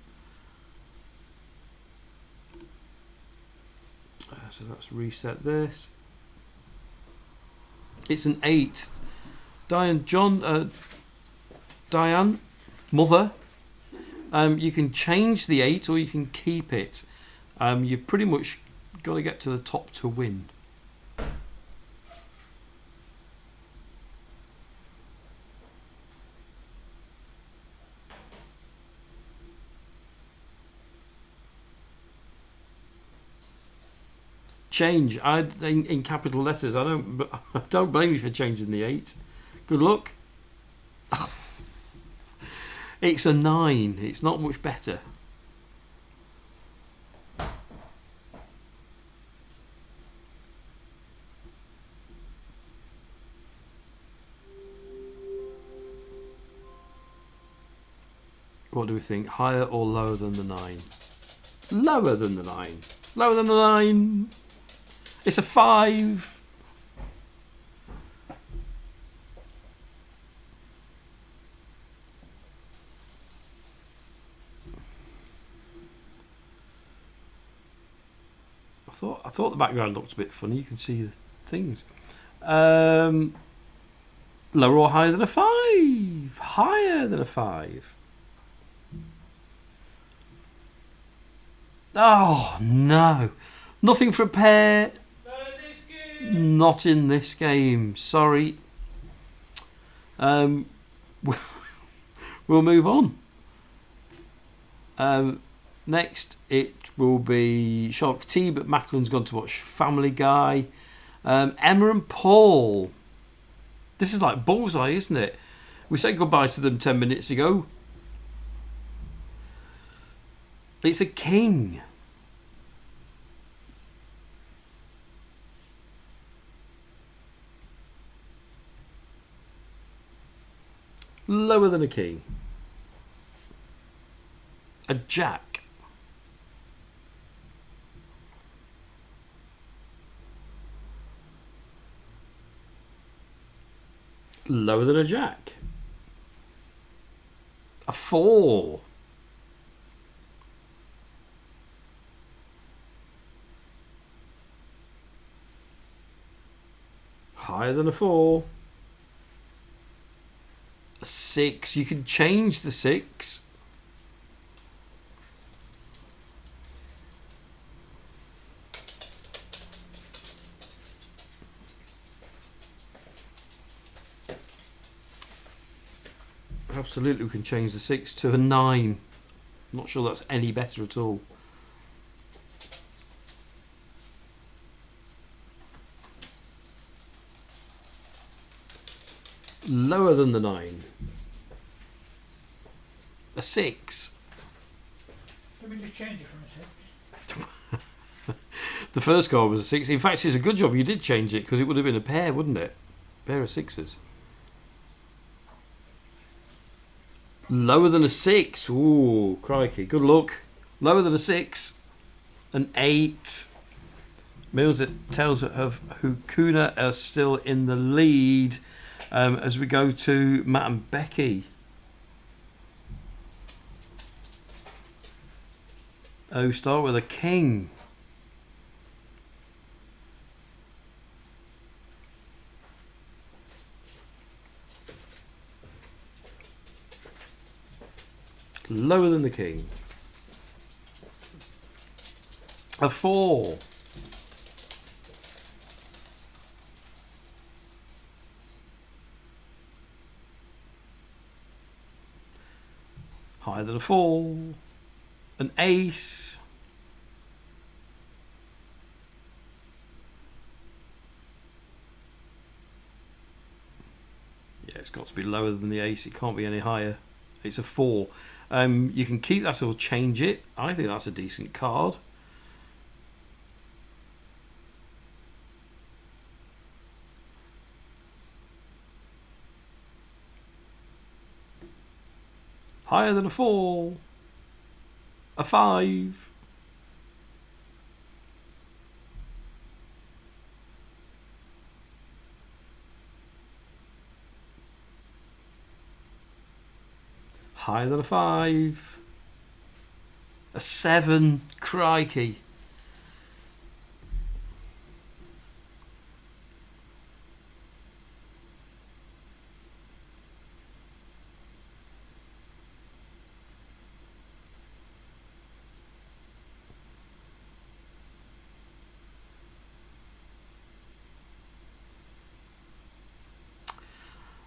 So let's reset this. It's an 8. Diane John, Diane, mother. You can change the 8 or you can keep it. You've pretty much got to get to the top to win. Change. In capital letters. I don't blame you for changing the 8. Good luck. It's a 9. It's not much better. What do we think? Higher or lower than the 9? Lower than the 9. Lower than the 9. It's a 5. I thought the background looked a bit funny. You can see the things. Lower or higher than a 5? Higher than a 5. Oh no! Nothing for a pair. Not in this game. Sorry. We'll move on. Next, it will be Shark T, but Macklin's gone to watch Family Guy. Emma and Paul. This is like Bullseye, isn't it? We said goodbye to them 10 minutes ago. It's a king. Lower than a king. A jack. Lower than a jack. A 4. Higher than a 4. A 6. You can change the 6. Absolutely, we can change the 6 to a 9. Not sure that's any better at all. Lower than the 9. A 6. Let me just change it from a 6. The first card was a 6. In fact, it's a good job you did change it, because it would have been a pair, wouldn't it? Pair of 6s. Lower than a 6. Ooh, crikey. Good luck. Lower than a 6. An 8. Mills at Tales of Hukuna are still in the lead as we go to Matt and Becky. Oh, start with a king. Lower than the king. A 4. Higher than a 4. An ace. Yeah, it's got to be lower than the ace. It can't be any higher. It's a 4. You can keep that or change it. I think that's a decent card. Higher than a 4. A 5. Higher than a 5. A 7. Crikey.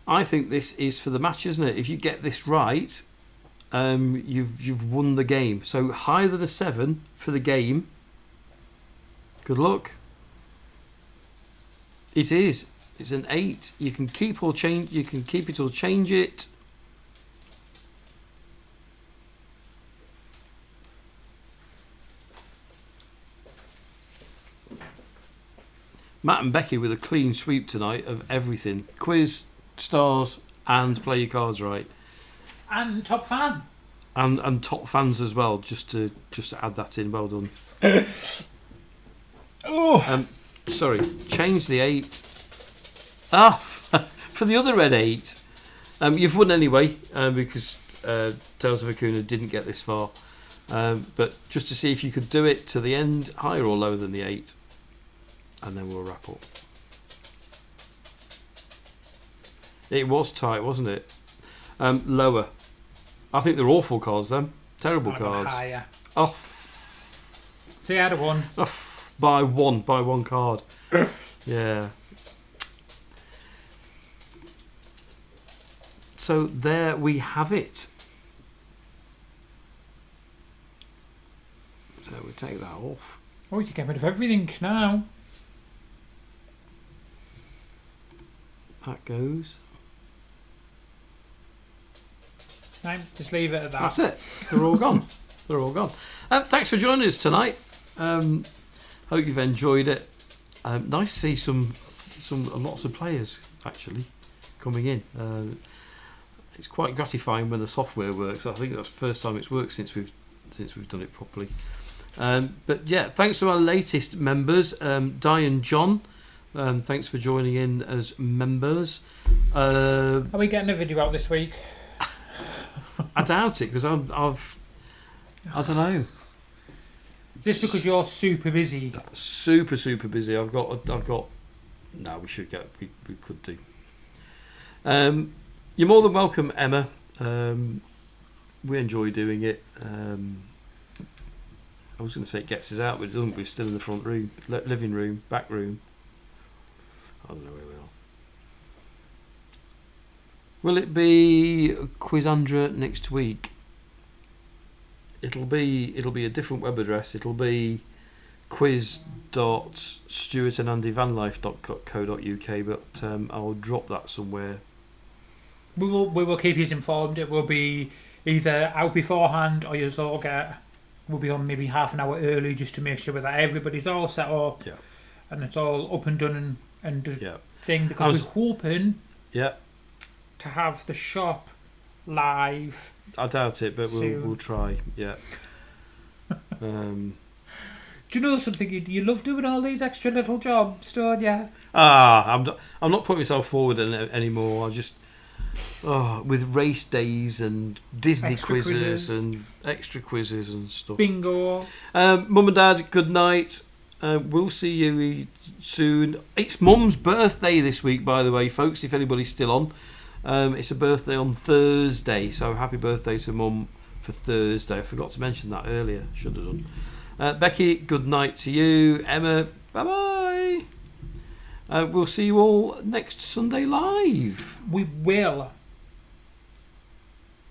I think this is for the match, isn't it? If you get this right, you've won the game. So higher than a 7 for the game. Good luck. It is. It's an 8. You can keep or change. You can keep it or change it. Matt and Becky with a clean sweep tonight of everything. Quiz, stars, and play your cards right. And top fan. And top fans as well, just to add that in. Well done. Sorry, change the 8. For the other red 8. You've won anyway, because Tales of Hakuna didn't get this far. But just to see if you could do it to the end, higher or lower than the 8. And then we'll wrap up. It was tight, wasn't it? Lower. I think they're awful cards, then. Terrible cards. Higher. Oh. See, I had a 1. Oh, by one card. Yeah. So there we have it. So we take that off. Oh, you can get rid of everything now. That goes. No, just leave it at that. That's it. They're all gone. They're all gone. Thanks for joining us tonight. Hope you've enjoyed it. Nice to see some lots of players actually coming in. It's quite gratifying when the software works. I think that's the first time it's worked since we've done it properly. But yeah, thanks to our latest members, Di and John. Thanks for joining in as members. Are we getting a video out this week? I doubt it because I don't know. Is this because you're super busy? Super busy. I've got. No, we should get. We could do. You're more than welcome, Emma. We enjoy doing it. I was going to say it gets us out, but it doesn't. We're still in the front room, living room, back room. I don't know where we are. Will it be Quizandra next week? It'll be a different web address. It'll be quiz.stuartandandyvanlife.co.uk, but I'll drop that somewhere. We will keep you informed. It will be either out beforehand or you'll all get. We'll be on maybe half an hour early just to make sure that everybody's all set up. Yeah. And it's all up and done and Yeah. thing, because we're hoping Yeah. to have the shop live. I doubt it, but soon. we'll try. Yeah. Do you know something? You love doing all these extra little jobs, don't you? I'm not putting myself forward anymore. I just with race days and Disney Extra quizzes and extra quizzes and stuff. Bingo. Mum and Dad, good night. We'll see you soon. It's Mum's birthday this week, by the way, folks, if anybody's still on. It's a birthday on Thursday, so happy birthday to Mum for Thursday. I forgot to mention that earlier. Should have done. Becky, good night to you. Emma, bye-bye. We'll see you all next Sunday live. We will.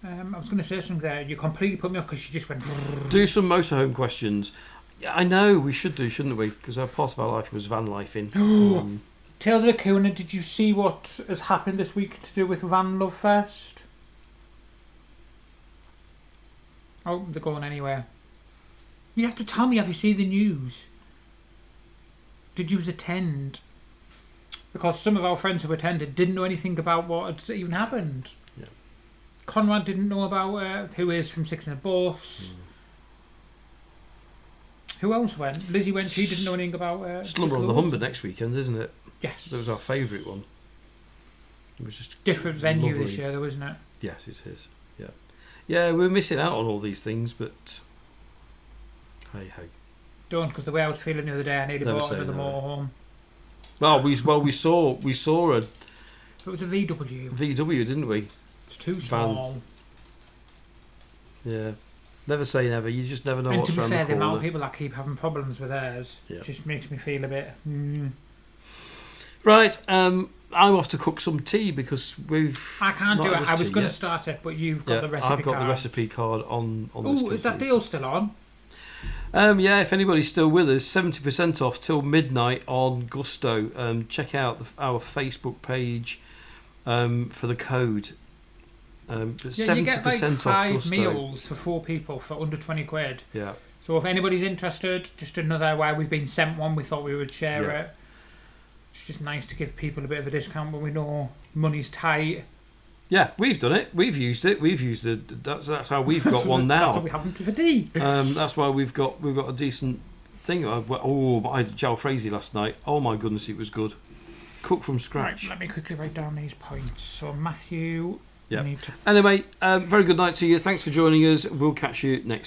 I was going to say something there. You completely put me off because you just went. Do some motorhome questions. Yeah, I know we should do, shouldn't we? Because part of our life was van lifing. Tales of a Kuna, did you see what has happened this week to do with Van Love Fest? Oh, they're going anywhere. You have to tell me, have you seen the news? Did you attend? Because some of our friends who attended didn't know anything about what had even happened. Yeah. Conrad didn't know about who is from Six in a Bus. Who else went? Lizzie went, she didn't know anything about... Slumber on the Humber next weekend, isn't it? Yes. That was our favourite one. It was just different venue lovely. this year though, isn't it? Yes, it is. Yeah. Yeah, we're missing out on all these things, but hey ho. Don't, because the way I was feeling the other day, I nearly Never bought say another never. motorhome. Well, we saw a It was a VW. VW, didn't we? It's too Van. small. Yeah. Never say never. You just never know And what's to be around fair, the the amount corner. of people that keep having problems with theirs just makes me feel a bit. Right. I'm off to cook some tea because I can't not do had it. I us was tea going yet. to start it, but you've got Yeah, the recipe I've got card. the recipe card on this Oh, is that computer. deal still on? Yeah, if anybody's still with us, 70% off till midnight on Gusto. Check out our Facebook page for the code. Yeah, 70% you get like off 5 Gusto. meals for 4 people for under 20 quid. Yeah. So if anybody's interested, just another way we've been sent one, we thought we would share Yeah. it. It's just nice to give people a bit of a discount when we know money's tight. Yeah, we've done it. We've used it. We've used it. That's how we've got one now. That's what we haven't for tea. That's why we've got a decent thing. I had jalfrezi last night. Oh my goodness, it was good. Cooked from scratch. Right, let me quickly write down these points. So Matthew, Yeah. you need to Anyway, very good night to you. Thanks for joining us. We'll catch you next